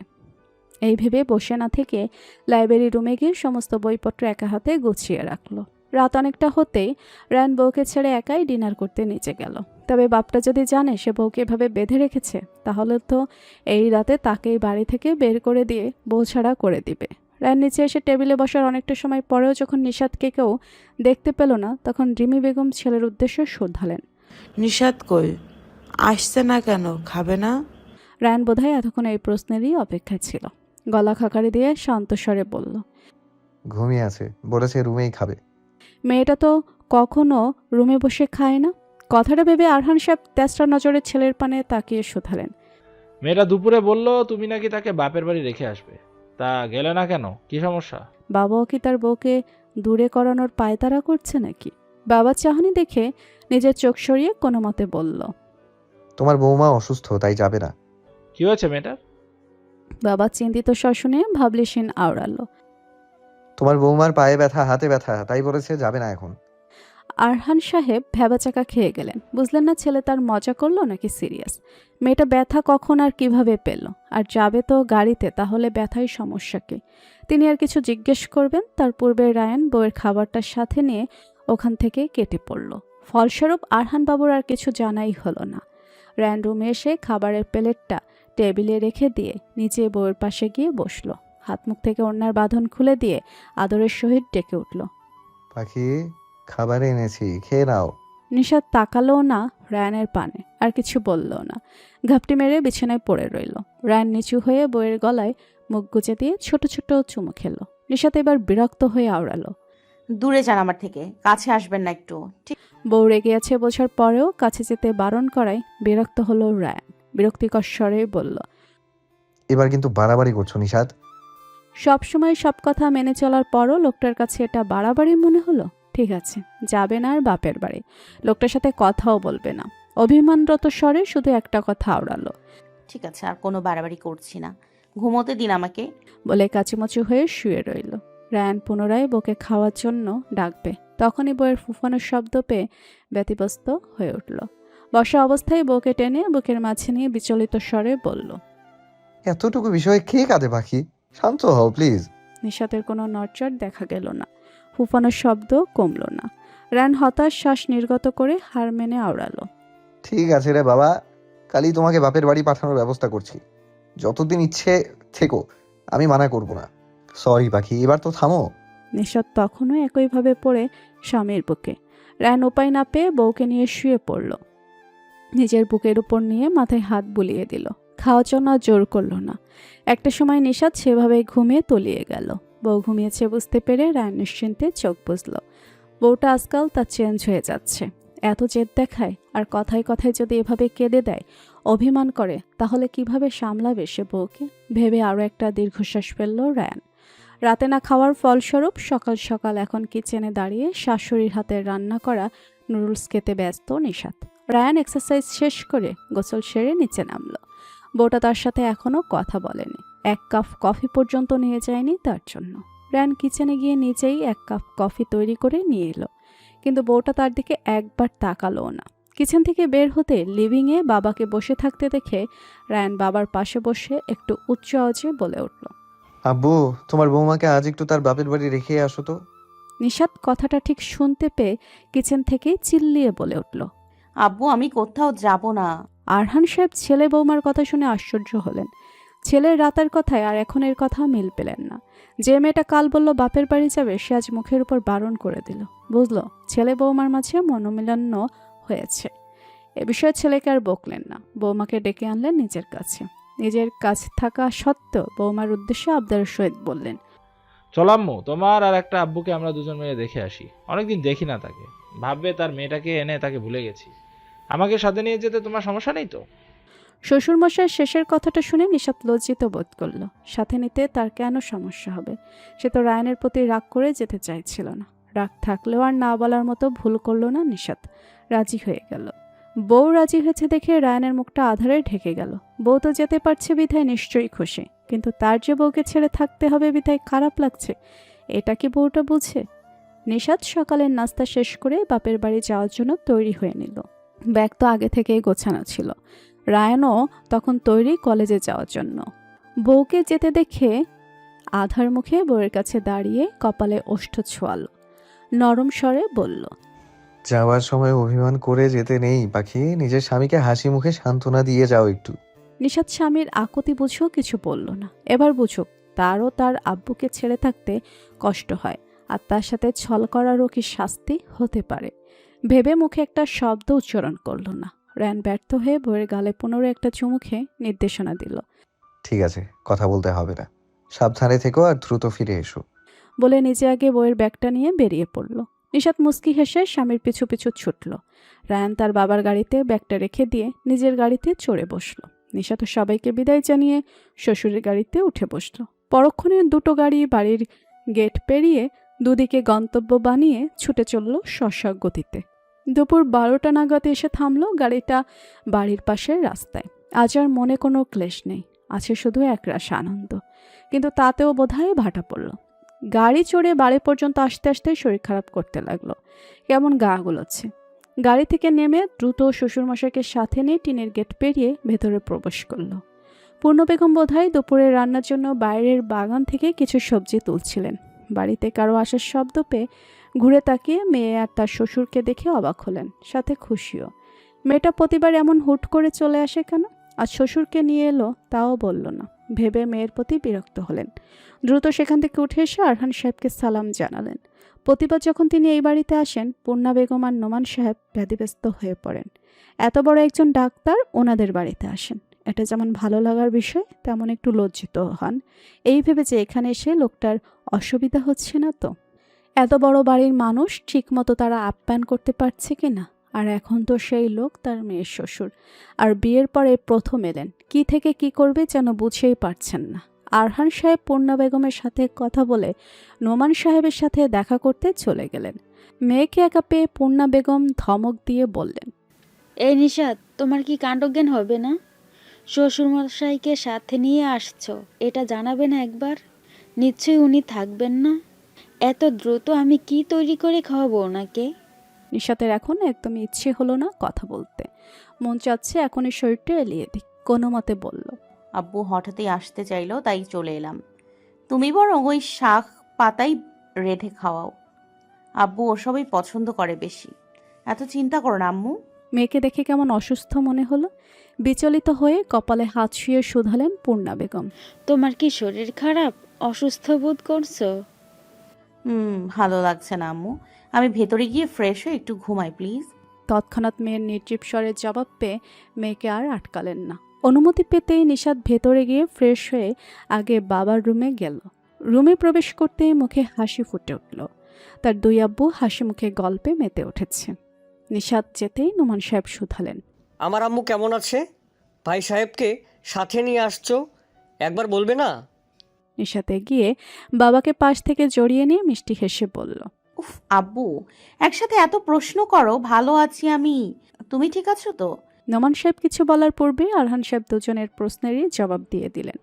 এই ভেবে বসে না থেকে লাইব্রেরি রুমে গিয়ে সমস্ত বইপত্র একা হাতে গুছিয়ে রাখলো। রাত অনেকটা হতেই রায়ান বউকে ছেড়ে একাই ডিনার করতে নিচে গেল। তবে বাপটা যদি জানে সে বউকে এভাবে বেঁধে রেখেছে, তাহলে তো এই রাতে তাকেই বাড়ি থেকে বের করে দিয়ে বউ ছাড়া করে দিবে। রায়ান নিচে এসে টেবিলে বসার অনেকটা সময় পরেও যখন নিশাতকে কেউ দেখতে পেল না, তখন রিমি বেগম ছেলের উদ্দেশ্যে শোধালেন, নিশাত কই? আসছে না কেন? খাবে না? রায়ান বোধহয় এতক্ষণ এই প্রশ্নেরই অপেক্ষায় ছিল। গলা খাকারি দিয়ে শান্ত স্বরে বলল, ঘুমিয়ে আছে, বলেছে রুমেই খাবে। মেয়েটা তো কখনো রুমে বসে খায় না। কথাটা ভেবে আরহান সাহেব তেসরা নজরে ছেলের পানে তাকিয়ে শুধালেন, মেয়েটা দুপুরে বলল তুমি নাকি তাকে বাপের বাড়ি রেখে আসবে, তা গেলে না কেন? কি সমস্যা? বাবাও কি তার বউকে দূরে করানোর পায়তারা করছে নাকি? বাবা চাহনি দেখে নিজের চোখ সরিয়ে কোনো মতে বলল, তোমার বৌমা অসুস্থ, তাই যাবে না। কি হয়েছে মেয়েটার? বাবা চিন্তিত স্বর শুনে ভাবলেশীন আওড়ালো। তোমার বৌমার পায়ে ব্যথা, হাতে ব্যথা, তাই বলেছে যাবে না এখন। আরহান সাহেব ভ্যাবাচাকা খেয়ে গেলেন। বুঝলেন না ছেলে তার মজা করলো নাকি সিরিয়াস। মেয়েটা ব্যথা কখন আর কিভাবে পেল? আর যাবে তো গাড়িতে, তাহলে ব্যথাই সমস্যা কি? তিনি আর কিছু জিজ্ঞেস করবেন তার পূর্বে রায়ান বউয়ের খাবারটার সাথে নিয়ে ওখান থেকে কেটে পড়ল। ফলস্বরূপ আরহান বাবুর আর কিছু জানাই হলো না। রায়ান রুমে এসে খাবারের প্লেটটা টেবিলে রেখে দিয়ে নিচে বউয়ের পাশে গিয়ে বসলো। হাত মুখ থেকে ওড়নার বাঁধন খুলে দিয়ে আদরের সহিত ডেকে উঠল। পাখি, খাবার এনেছি, খেয়ে নাও। নিশাত তাকালোও না রায়ানের পানে, আর কিছু বললও না। ঘাপটি মেরে বিছানায় পড়ে রইল। রায়ান নিচু হয়ে বউয়ের গলায় মুখ গুজে দিয়ে ছোট ছোট চুমু খেলো। নিশাত এবার বিরক্ত হয়ে আওড়ালো। দূরে যান আমার থেকে, কাছে আসবেন না একটু। ঠিক বউ রেগে আছে বোঝার পরেও কাছে যেতে বারণ করায় বিরক্ত হলো রায়ান। বিরক্তিকর স্বরে বলল, এবার কিন্তু বাড়াবাড়ি করছো নিশাদ। সবসময় সব কথা মেনে চলার পরও লোকটার কাছে এটা বাড়াবাড়ি মনে হলো। ঠিক আছে, যাবে না আর বাপের বাড়ি, লোকটার সাথে কথাও বলবে না। অভিমানরত স্বরে শুধু একটা কথা আওড়ালো, ঠিক আছে, আর কোনো বাড়াবাড়ি করছি না, ঘুমোতে দিন আমাকে। বলে কাচুমাচু হয়ে শুয়ে রইল। রায়ান পুনরায় বউকে খাওয়ার জন্য ডাকবে, তখনই বউয়ের ফুফানোর শব্দ পেয়ে ব্যতিব্যস্ত হয়ে উঠল। বসা অবস্থায় বউকে টেনে বুকের মাঝে নিয়ে বিচলিত স্বরে বলল, এতটুকু বিষয়ে কে কাঁদে পাখি? শান্ত হও প্লিজ। নিশাতের কোনো নড়চড় দেখা গেল না, ফুফানোর শব্দ কমল না। রায়ান হতাশ শ্বাস নির্গত করে হার মেনে আওড়ালো, ঠিক আছে রে বাবা, কালই তোমাকে বাপের বাড়ি পাঠানোর ব্যবস্থা করছি। যতদিন ইচ্ছে থেকো, আমি মানা করব না। সরি পাখি, এবার তো থামো। নিশাত তখনও একইভাবে পড়ে স্বামীর বুকে। রায়ান উপায় না পেয়ে বউকে নিয়ে শুয়ে পড়ল। নিজের বুকের উপর নিয়ে মাথায় হাত বুলিয়ে দিল। খাওয়ার জন্য আর জোর করল না। একটা সময় নিশাত সেভাবেই ঘুমিয়ে তলিয়ে গেল। বউ ঘুমিয়েছে বুঝতে পেরে রায়ান নিশ্চিন্তে চোখ বুঝল। বউটা আজকাল তার চেঞ্জ হয়ে যাচ্ছে, এত জেদ দেখায়, আর কথায় কথায় যদি এভাবে কেঁদে দেয়, অভিমান করে, তাহলে কিভাবে সামলাবে সে বউকে? ভেবে আরও একটা দীর্ঘশ্বাস ফেলল রায়ান। রাতে না খাওয়ার ফলস্বরূপ সকাল সকাল এখন কিচেনে দাঁড়িয়ে শাশুড়ির হাতের রান্না করা নুডলস খেতে ব্যস্ত নিশাত। রায়ান এক্সারসাইজ শেষ করে গোসল সেরে নিচে নামল। বউটা তার সাথে এখনও কথা বলেনি, এক কাপ কফি পর্যন্ত নিয়ে যায়নি তার জন্য। রায়ান কিচেনে গিয়ে নিজেই এক কাপ কফি তৈরি করে নিয়ে এলো, কিন্তু বউটা তার দিকে একবার তাকালো না। কিচেন থেকে বের হতে লিভিংয়ে বাবাকে বসে থাকতে দেখে রায়ান বাবার পাশে বসে একটু উচ্চ আওয়াজে বলে উঠল, আব্বু, তোমার বৌমাকে আজ একটু তার বাপের বাড়ি রেখে আসো তো। নিশাত কথাটা ঠিক শুনতে পেয়ে কিচেন থেকেই চিল্লিয়ে বলে উঠল, আব্বু, আমি কোথাও যাব না। আরহান সাহেব ছেলে বৌমার কথা শুনে আশ্চর্য হলেন। ছেলের রাতের কথায় আর এখনের কথা মিল পেলেন না। যে মেয়েটা কাল বলল বাপের বাড়ি যাবে, সে আজ মুখের উপর বারণ করে দিল। বুঝলো ছেলে বৌমার মাঝে মনোমিলন্য হয়েছে। এ বিষয়ে ছেলেকে আর বকলেন না, বৌমাকে ডেকে আনলেন নিজের কাছে। নিজের কাছ থাকা সত্ত্বেও বৌমার উদ্দেশ্যে আবদারের সহিত বললেন, চলাম্মু, তোমার আর একটা আব্বুকে আমরা দুজন মিলে দেখে আসি। অনেকদিন দেখি না তাকে, ভাববে তার মেয়েটাকে এনে তাকে ভুলে গেছি। আমাকে সাথে নিয়ে যেতে তোমার সমস্যা নেই তো? শ্বশুরমশাইয়ের শেষের কথাটা শুনে নিশাত লজ্জিত বোধ করল। সাথে নিতে তার কেন সমস্যা হবে? সে তো রায়ানের প্রতি রাগ করে যেতে চাইছিল না। রাগ থাকলেও আর না বলার মতো ভুল করল না নিশাত, রাজি হয়ে গেল। বউ রাজি হয়েছে দেখে রায়ানের মুখটা আধারে ঢেকে গেল। বউ তো যেতে পারছে বিধায় নিশ্চয়ই খুশি, কিন্তু তার যে বউকে ছেড়ে থাকতে হবে বিধায় খারাপ লাগছে, এটা কি বউটা বুঝে? নিশাত সকালের নাস্তা শেষ করে বাপের বাড়ি যাওয়ার জন্য তৈরি হয়ে নিল। ব্যাগ তো আগে থেকেই গোছানো ছিল। রায়ানও তখন তৈরি কলেজে যাওয়ার জন্য। বউকে যেতে দেখে আধার মুখে বউয়ের কাছে দাঁড়িয়ে কপালে ওষ্ঠ ছোঁয়াল, নরম স্বরে বলল, যাওয়ার সময় অভিমান করে যেতে নেই পাখি, নিজের স্বামীকে হাসি মুখে সান্ত্বনা দিয়ে যাও একটু। নিশাত স্বামীর আকুতি বুঝেও কিছু বলল না। এবার বুঝুক তারও তার আব্বুকে ছেড়ে থাকতে কষ্ট হয়, আর তার সাথে ছল করারও কি শাস্তি হতে পারে ভেবে মুখে একটা শব্দ উচ্চারণ করল না। রায়ান ব্যর্থ হয়ে বউয়ের গালে পুনরায় একটা চুমু খেয়ে নির্দেশনা দিল, ঠিক আছে, কথা বলতে হবে না, সাবধানে থেকো আর দ্রুত ফিরে এসো। বলে নিজে আগে বউয়ের ব্যাগটা নিয়ে বেরিয়ে পড়ল। নিশাত মুস্কি হেসে স্বামীর পিছু পিছু ছুটল। রায়ান তার বাবার গাড়িতে ব্যাগটা রেখে দিয়ে নিজের গাড়িতে চড়ে বসল। নিশাত সবাইকে বিদায় জানিয়ে শ্বশুরের গাড়িতে উঠে বসল। পরক্ষণে দুটো গাড়ি বাড়ির গেট পেরিয়ে দুদিকে গন্তব্য বানিয়ে ছুটে চলল শশা গতিতে। দুপুর 12টা নাগাদ এসে থামল গাড়িটা বাড়ির পাশের রাস্তায়। আজ আর মনে কোনো ক্লেশ নেই, আছে শুধু একরাশ আনন্দ, কিন্তু তাতেও বোধহয় ভাটা পড়ল। গাড়ি চড়ে বাড়ি পর্যন্ত আসতে আসতে শরীর খারাপ করতে লাগলো, কেমন গা গুলোচ্ছে। গাড়ি থেকে নেমে দ্রুত শ্বশুরমশাইকে সাথে নিয়ে টিনের গেট পেরিয়ে ভেতরে প্রবেশ করলো। পূর্ণ বেগম বোধহয় দুপুরে রান্নার জন্য বাইরের বাগান থেকে কিছু সবজি তুলছিলেন। বাড়িতে কারো আসার শব্দ পেয়ে ঘুরে তাকিয়ে মেয়ে আর তার শ্বশুরকে দেখে অবাক হলেন, সাথে খুশিও। মেয়েটা প্রতিবার এমন হুট করে চলে আসে কেন? আজ শ্বশুরকে নিয়ে এলো তাও বলল না, ভেবে মেয়ের প্রতি বিরক্ত হলেন। দ্রুত সেখান থেকে উঠে এসে আরহান সাহেবকে সালাম জানালেন। প্রতিবার যখন তিনি এই বাড়িতে আসেন, পূর্ণা বেগম আর নোমান সাহেব ব্যাধিব্যস্ত হয়ে পড়েন। এত বড় একজন ডাক্তার ওনাদের বাড়িতে আসেন, এটা যেমন ভালো লাগার বিষয়, তেমন একটু লজ্জিত হন এই ভেবে যে এখানে এসে লোকটার অসুবিধা হচ্ছে না তো। এত বড় বাড়ির মানুষ ঠিকমতো তারা আপ্যায়ন করতে পারছে কিনা। আর এখন তো সেই লোক তার মেয়ের শ্বশুর, আর বিয়ের পরে প্রথম এলেন, কি থেকে কি করবে যেন বুঝেই পারছেন না। আরহান সাহেব পূর্ণা বেগমের সাথে কথা বলে নোমান সাহেবের সাথে দেখা করতে চলে গেলেন। মেয়েকে একা পেয়ে পূর্ণা বেগম ধমক দিয়ে বললেন, এই নিশাত, তোমার কি কাণ্ডজ্ঞান হবে না? শ্বশুরমশাইকে সাথে নিয়ে আসছো, এটা জানাবে না একবার? নিশ্চয়ই উনি থাকবেন না। এত দ্রুত আমি কি তৈরি করে খাওয়াবো ওনাকে? নিশাতের এখন একদমই ইচ্ছে হলো না কথা বলতে, মন চাচ্ছে এখনই শরীরটা এলিয়ে দিক। কোনো মতে বলল, আব্বু হঠাৎই আসতে চাইলো, তাই চলে এলাম। তুমি বরং ওই শাক পাতাই রেঁধে খাওয়াও, আব্বু ওসবই পছন্দ করে বেশি। এত চিন্তা করো না আম্মু। মেয়েকে দেখে কেমন অসুস্থ মনে হলো। বিচলিত হয়ে কপালে হাত শুয়ে শুধালেন পূর্ণা বেগম, তোমার কি শরীর খারাপ? অসুস্থ বোধ করছো? ভালো লাগছে না আম্মু, আমি ভেতরে গিয়ে ফ্রেশ হয়ে একটু ঘুমাই প্লিজ। তৎক্ষণাৎ মেয়ের নির্জীব স্বরের জবাব পেয়ে মেয়েকে আর আটকালেন না। অনুমতি পেতেই নিশাত ভেতরে গিয়ে ফ্রেশ হয়ে আগে বাবার রুমে গেল। রুমে প্রবেশ করতেই মুখে হাসি ফুটে উঠল। তার দুই আব্বু হাসি মুখে গল্পে মেতে উঠেছে। নিশাত যেতেই নোমান সাহেব শুধালেন, আমার আম্মু কেমন আছে? ভাই সাহেবকে সাথে নিয়ে আসছো, একবার বলবে না? নিশাতে গিয়ে বাবাকে পাশ থেকে জড়িয়ে নিয়ে মিষ্টি হেসে বলল, উফ আব্বু, একসাথে এত প্রশ্ন করো। ভালো আছি আমি, তুমি ঠিক আছো তো? নোমান সাহেব কিছু বলার পূর্বে আরহান সাহেব দুজনের প্রশ্নেরই জবাব দিয়ে দিলেন।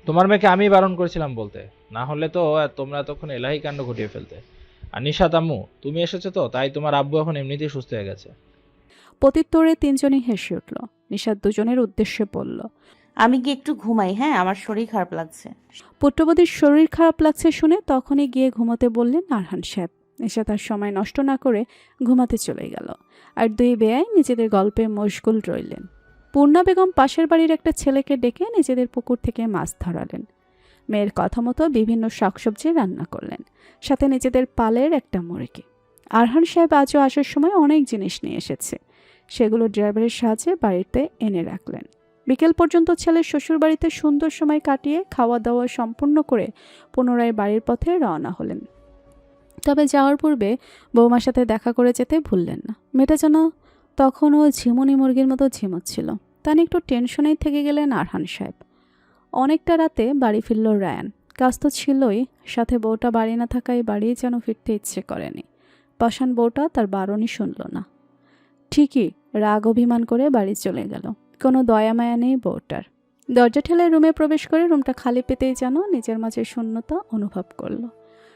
তোমার মেয়েকে আমি বারণ করেছিলাম বলতে, না হলে তো তোমরা তখন এলাহি কাণ্ড ঘটিয়ে ফেলতে। আর নিশাত আম্মু, তুমি এসেছো তো, তাই তোমার আব্বু এখন এমনিতেই সুস্থ হয়ে গেছে। প্রত্যুত্তরে তিনজনই হেসে উঠল। নিশাত দুজনের উদ্দেশ্যে বলল, আমি কি একটু ঘুমাই? হ্যাঁ, আমার শরীর খারাপ লাগছে। পুত্রবধূর শরীর খারাপ লাগছে শুনে তখনই গিয়ে ঘুমোতে বললেন আরহান সাহেব। নিশাত তার সময় নষ্ট না করে ঘুমাতে চলে গেল। আর দুই বেয়াই নিজেদের গল্পে মশগুল রইলেন। পূর্ণা বেগম পাশের বাড়ির একটা ছেলেকে ডেকে নিজেদের পুকুর থেকে মাছ ধরালেন। মেয়ের কথা মতো বিভিন্ন শাকসবজি রান্না করলেন, সাথে নিজেদের পালের একটা মুরগি। আরহান সাহেব আজও আসার সময় অনেক জিনিস নিয়ে এসেছে, সেগুলো ড্রাইভারের সাহায্যে বাড়িতে এনে রাখলেন। বিকেল পর্যন্ত ছেলের শ্বশুর বাড়িতে সুন্দর সময় কাটিয়ে খাওয়া দাওয়া সম্পূর্ণ করে পুনরায় বাড়ির পথে রওনা হলেন। তবে যাওয়ার পূর্বে বৌমার সাথে দেখা করে যেতে ভুললেন না। মেয়েটা যেন তখনও ঝিমুনি মুরগির মতো ঝিমোচ্ছিল। তা নিয়ে একটু টেনশনেই থেকে গেলেন আরহান সাহেব। অনেকটা রাতে বাড়ি ফিরল রায়ান। কাজ তো ছিলই, সাথে বউটা বাড়ি না থাকায় বাড়ি যেন ফিরতে ইচ্ছে করেনি। পাষাণ বউটা তার বারণই শুনল না। ঠিকই রাগ অভিমান করে বাড়ি চলে গেল। কোনো দয়া মায়া নেই বউটার। দরজা ঠেলে রুমে প্রবেশ করে রুমটা খালি পেতেই যেন নিজের মাঝে শূন্যতা অনুভব করলো।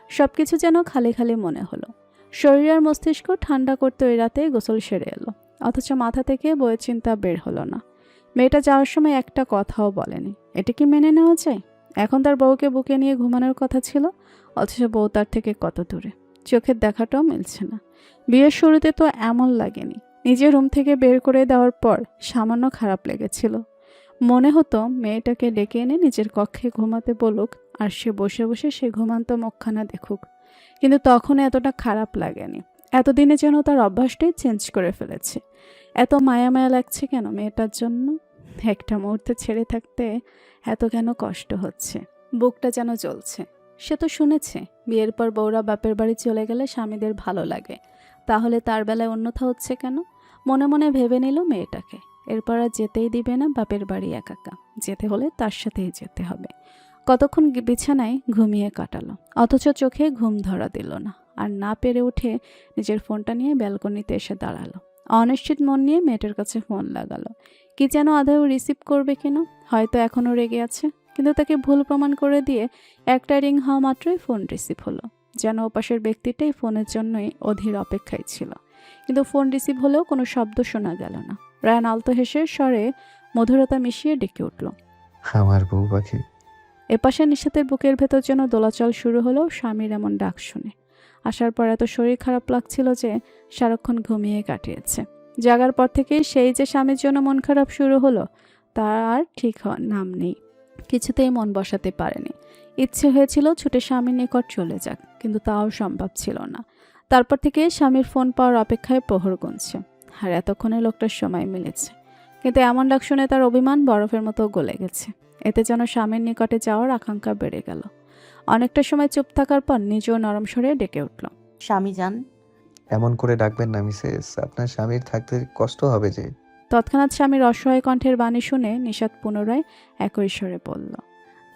সব কিছু যেন খালি খালি মনে হলো। শরীর আর মস্তিষ্ক ঠান্ডা করতে ওই রাতে গোসল সেরে এলো, অথচ মাথা থেকে বইয়ের চিন্তা বের হলো না। মেয়েটা যাওয়ার সময় একটা কথাও বলেনি। এটা কি মেনে নেওয়া যায়? এখন তার বউকে বুকে নিয়ে ঘুমানোর কথা ছিল, অথচ বউ তার থেকে কত দূরে। চোখের দেখাটাও মিলছে না। বিয়ের শুরুতে তো এমন লাগেনি। নিজের রুম থেকে বের করে দেওয়ার পর সামান্য খারাপ লেগেছিল। মনে হতো মেয়েটাকে ডেকে এনে নিজের কক্ষে ঘুমাতে বলুক, আর সে বসে বসে সে ঘুমান্ত মুখখানা দেখুক। কিন্তু তখন এতটা খারাপ লাগেনি। এতদিনে যেন তার অভ্যাসটাই চেঞ্জ করে ফেলেছে। এত মায়া মায়া লাগছে কেন মেয়েটার জন্য? একটা মুহূর্তে ছেড়ে থাকতে এত কেন কষ্ট হচ্ছে? বুকটা যেন জ্বলছে। সে তো শুনেছে বিয়ের পর বউরা বাপের বাড়ি চলে গেলে স্বামীদের ভালো লাগে, তাহলে তার বেলায় অন্যথা হচ্ছে কেন? মনে মনে ভেবে নিল মেয়েটাকে এরপর আর যেতেই দিবে না বাপের বাড়ি একা। যেতে হলে তার সাথেই যেতে হবে। কতক্ষণ বিছানায় ঘুমিয়ে কাটালো, অথচ চোখে ঘুম ধরা দিল না। আর না পেরে উঠে নিজের ফোনটা নিয়ে ব্যালকনিতে এসে দাঁড়ালো। অনিশ্চিত মন নিয়ে মেয়েটার কাছে ফোন লাগালো। কি যেন আদৌ রিসিভ করবে কিনা, হয়তো এখনও রেগে আছে। কিন্তু তাকে ভুল প্রমাণ করে দিয়ে একটা রিং হওয়া মাত্রই ফোন রিসিভ হলো। যেন ওপাশের ব্যক্তিটাই ফোনের জন্যই অধীর অপেক্ষায় ছিল। কিন্তু ফোন রিসিভ হলেও কোনো শব্দ শোনা গেল না। রায়ান আলতো হেসে স্বরে মধুরতা মিশিয়ে ডেকে উঠল, আমার বউ পাখি। এপাশে নিশাতের বুকের ভেতর যেন দোলাচল শুরু হলো স্বামীর এমন ডাক শুনে। আসার পর এত শরীর খারাপ লাগছিল যে সারাক্ষণ ঘুমিয়ে কাটিয়েছে। জাগার পর থেকেই সেই যে স্বামীর জন্য মন খারাপ শুরু হলো তার আর ঠিক হওয়ার নাম নেই। কিছুতেই মন বসাতে পারেনি। ইচ্ছে হয়েছিল ছুটে স্বামীর নিকট চলে যাক, কিন্তু তাও সম্ভব ছিল না। তারপর থেকে স্বামীর ফোন পাওয়ার অপেক্ষায় প্রহর গুনছে, আর এতক্ষণে লোকটার সময় মিলেছে। কিন্তু এমন ডাক শুনে তার অভিমান বরফের মতো গলে গেছে। এতে যেন স্বামীর নিকটে যাওয়ার আকাঙ্ক্ষা বেড়ে গেল। অনেকটা সময় চুপ থাকার পর নিজেও নরম স্বরে ডেকে উঠল। স্বামী যান। এমন করে ডাকবেন না মিসেস, আপনার স্বামীর থাকতে কষ্ট হবে যে। তৎক্ষণাৎ স্বামীর অসহায় কণ্ঠের বাণী শুনে নিশাত পুনরায় একই স্বরে বলল,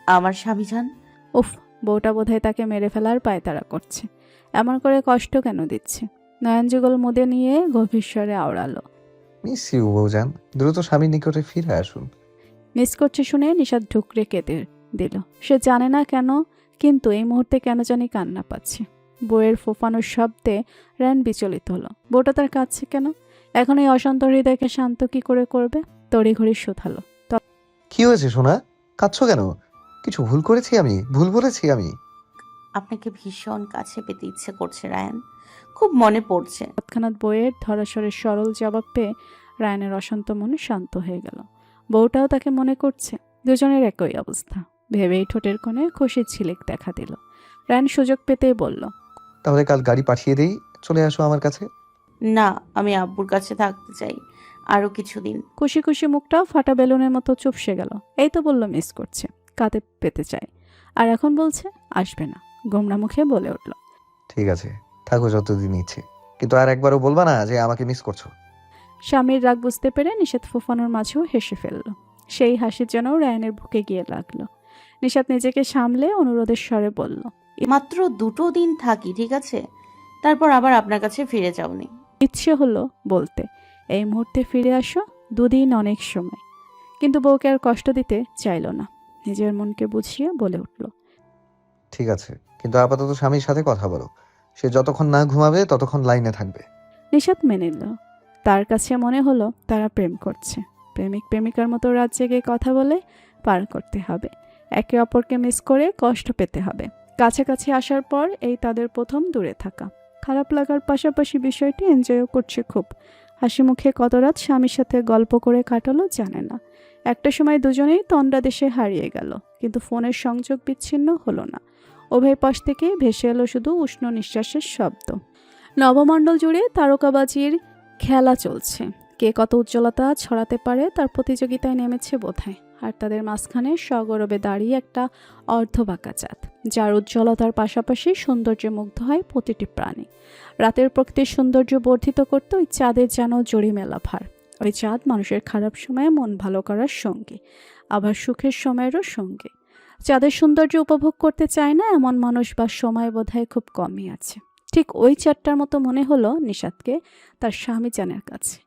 আমার স্বামী যান। উফ, বউটা বোধহয় তাকে মেরে ফেলার পায়তারা করছে। এমন করে কষ্ট কেন দিচ্ছে? নয়নযুগল মুদে নিয়ে গভীর স্বরে আওড়ালো। মিস ইউ বউজান, দ্রুত স্বামীর নিকটে ফিরে আসুন। মিস করছে শুনে নিশাত ঢুকরে কেঁদে দিল। সে জানে না কেন, কিন্তু এই মুহূর্তে কেন জানি কান্না পাচ্ছে। বউয়ের ফোফানোর শব্দে রায়ন বিচলিত হলো। বউটা তার কাছে কেন? এখন এই অশান্ত হৃদয়কে শান্ত কি করে করবে? তড়িঘড়ি শোধালো। কি হয়েছে সোনা, কাঁদছো কেন? কিছু ভুল করেছি আমি? ভুল বলেছি আমি? আপনাকে ভীষণ কাছে পেতে ইচ্ছে করছে রায়ান, খুব মনে পড়ছে। তৎক্ষণাৎ বউয়ের ধরাস্বরের সরল জবাব পেয়ে রায়নের অশান্ত মনে শান্ত হয়ে গেল। বউটাও তাকে মনে করছে। দুজনের একই অবস্থা। ভেবেই ঠোঁটের কোণে খুশির ঝিলিক দেখা দিল। রায়ন সুযোগ পেতেই বলল, তাহলে কাল গাড়ি পাঠিয়ে দেই, চলে আসো আমার কাছে। না, আমি আব্বুর কাছে থাকতে চাই আরো কিছুদিন। খুশি খুশি মুখটা ফাটা বেলুনের মতো চুপসে গেল। এই তো বলল মিস করছে, কাঁধে পেতে চায়, আর এখন বলছে আসবে না। গোমরা মুখে বলে উঠল, ঠিক আছে, থাকো যতদিন ইচ্ছে, কিন্তু আর একবারও বলবা না যে আমাকে মিস করছো। স্বামীর রাগ বুঝতে পেরে নিষাদ ফোফানোর মাঝেও হেসে ফেলল। সেই হাসির যেন রায়নের বুকে গিয়ে লাগলো। নিষাদ নিজেকে সামলে অনুরোধের স্বরে বলল, মাত্র 2 দিন থাকি, ঠিক আছে? তারপর আবার আপনার কাছে ফিরে যাওনি। ইচ্ছে হলো বলতে, এই মুহূর্তে ফিরে আসো, 2 দিন অনেক সময়। কিন্তু বউকে আর কষ্ট দিতে চাইল না। নিজের মনকে বুঝিয়ে বলে উঠল, ঠিক আছে, কিন্তু আপাতত স্বামীর সাথে কথা বলো। সে যতক্ষণ না ঘুমাবে ততক্ষণ লাইনে থাকবে। নিষাদ মেনে নিল। তার কাছে মনে হলো তারা প্রেম করছে। প্রেমিক প্রেমিকার মতো রাত জেগে কথা বলে পার করতে হবে। একে অপরকে মিস করে কষ্ট পেতে হবে। কাছাকাছি আসার পর এই তাদের প্রথম দূরে থাকা। খারাপ লাগার পাশাপাশি বিষয়টি এনজয়ও করছে খুব। হাসি মুখে কত রাত স্বামীর সাথে গল্প করে কাটালো জানে না। একটা সময় দুজনেই তন্দ্রাদেশে হারিয়ে গেল, কিন্তু ফোনের সংযোগ বিচ্ছিন্ন হলো না। উভয় পাশ থেকে ভেসে এলো শুধু উষ্ণ নিঃশ্বাসের শব্দ। নবমণ্ডল জুড়ে তারকাবাজির খেলা চলছে। কে কত উজ্জ্বলতা ছড়াতে পারে তার প্রতিযোগিতায় নেমেছে বোধহয়। আর তাদের মাঝখানে সগৌরবে দাঁড়িয়ে একটা অর্ধবাঁকা চাঁদ, যার উজ্জ্বলতার পাশাপাশি সৌন্দর্যে মুগ্ধ হয় প্রতিটি প্রাণী। রাতের প্রকৃতির সৌন্দর্য বর্ধিত করতে ওই চাঁদের যেন জড়িমেলা ভার। ওই চাঁদ মানুষের খারাপ সময়ে মন ভালো করার সঙ্গী, আবার সুখের সময়েরও সঙ্গী। চাঁদের সৌন্দর্য উপভোগ করতে চায় না এমন মানুষ বা সময় বোধহয় খুব কমই আছে। ঠিক ওই চাঁদটার মতো মনে হলো নিশাদকে তার স্বামী জানের কাছে।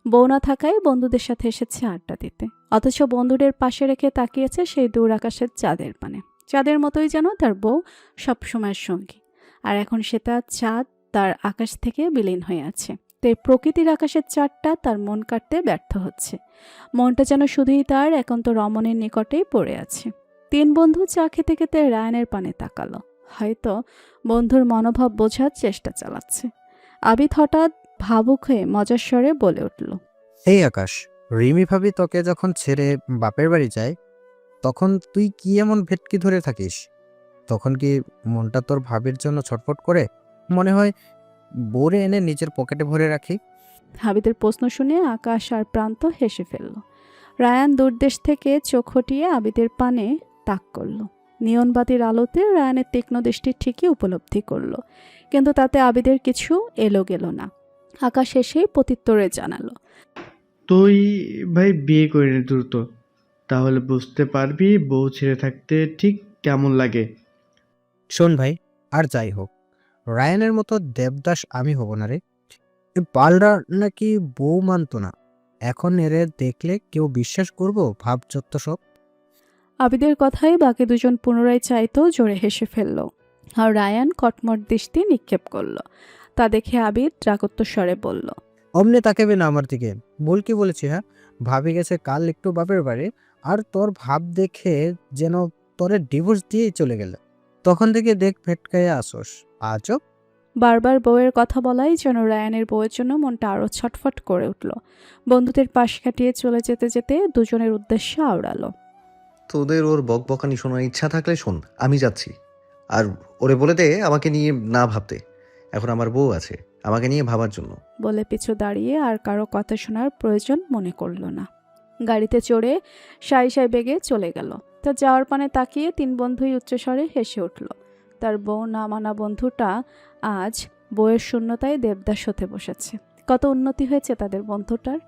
বউ না থাকায় বন্ধুদের সাথে এসেছে আড্ডা দিতে, অথচ বন্ধুদের পাশে রেখে তাকিয়েছে সেই দূর আকাশের চাঁদের পানে। চাঁদের মতোই যেন তার বউ সবসময়ের সঙ্গী। আর এখন সে তার চাঁদ তার আকাশ থেকে বিলীন হয়ে আছে। তাই প্রকৃতির আকাশের চাঁদটা তার মন কাটতে ব্যর্থ হচ্ছে। মনটা যেন শুধুই তার একান্ত রমণের নিকটেই পড়ে আছে। 3 বন্ধু চা খেতে খেতে রায়ানের পানে তাকালো। হয়তো বন্ধুর মনোভাব বোঝার চেষ্টা চালাচ্ছে। আবিদ হঠাৎ ভাবুক হয়ে মজার স্বরে বলে উঠল, এই আকাশ, রিমি ভাবি তোকে যখন ছেড়ে বাপের বাড়ি যায় তখন তুই কি এমন ভেটকি ধরে থাকিস? তখন কি মনটা তোর ভাবির জন্য ছটফট করে? মনে হয় বোরে এনে নিজের পকেটে ভরে রাখি। হাবিদের প্রশ্ন শুনে আকাশ আর প্রান্ত হেসে ফেলল। রায়ান দূরদেশ থেকে চোখ হটিয়ে আবিদের পানে তাক করল। নিয়নবাতির আলোতে রায়ানের তীক্ষ্ণ দৃষ্টি ঠিকই উপলব্ধি করল, কিন্তু তাতে আবিদের কিছু এলো গেল না। আকাশ এসেই প্রত্যুত্তরে জানালো, তুই ভাই বিয়ে করে নে দ্রুত, তাহলে বুঝতে পারবি বউ ছেড়ে থাকতে ঠিক কেমন লাগে। শোন ভাই, আর যাই হোক, রায়ানের মতো দেবদাস আমি হব না রে। পালরা নাকি বউ মানতো না, এখন এরে দেখলে কেউ বিশ্বাস করবো? ভাব যত সব। আবিদের কথায় বাকি দুজন পুনরায় চাইতো জোরে হেসে ফেলল। আর রায়ান কটমট দৃষ্টি নিক্ষেপ করল। তা দেখে আবিদ রাগত্ব স্বরে বলল, অমনে তাকাবে না আমার দিকে। বল কি বলেছি? হ্যাঁ, ভাবি গেছে কাল একটু বাপের বাড়ি, আর তোর ভাব দেখে যেন তোরে ডিভোর্স দিয়েই চলে গেল। তখন থেকে দেখ ভেটকায়ে আসোস। আজব। বারবার বউয়ের কথা বলাই যেন রায়ানের বউয়ের জন্য মনটা আরও ছটফট করে উঠল। বন্ধুদের পাশ কাটিয়ে চলে যেতে যেতে দুজনের উদ্দেশ্যে আওড়ালো। তোদের ওর বকবকানি শোনার ইচ্ছা থাকলে শোন, আমি যাচ্ছি। আর ওরে বলে দে আমাকে নিয়ে না ভাবতে, এখন আমার বউ আছে আমাকে নিয়ে ভাবার জন্য। বলে পিছু দাঁড়িয়ে আর কারো কথা শোনার প্রয়োজন মনে করল না। গাড়িতে চড়ে সাই সাই বেগে চলে গেল। তার যাওয়ার পানে তাকিয়ে তিন বন্ধুই উচ্চস্বরে হেসে উঠল। তার বউ না মানা বন্ধুটা আজ বউয়ের শূন্যতায় দেবদাস হতে বসেছে। কত উন্নতি হয়েছে তাদের বন্ধুটার।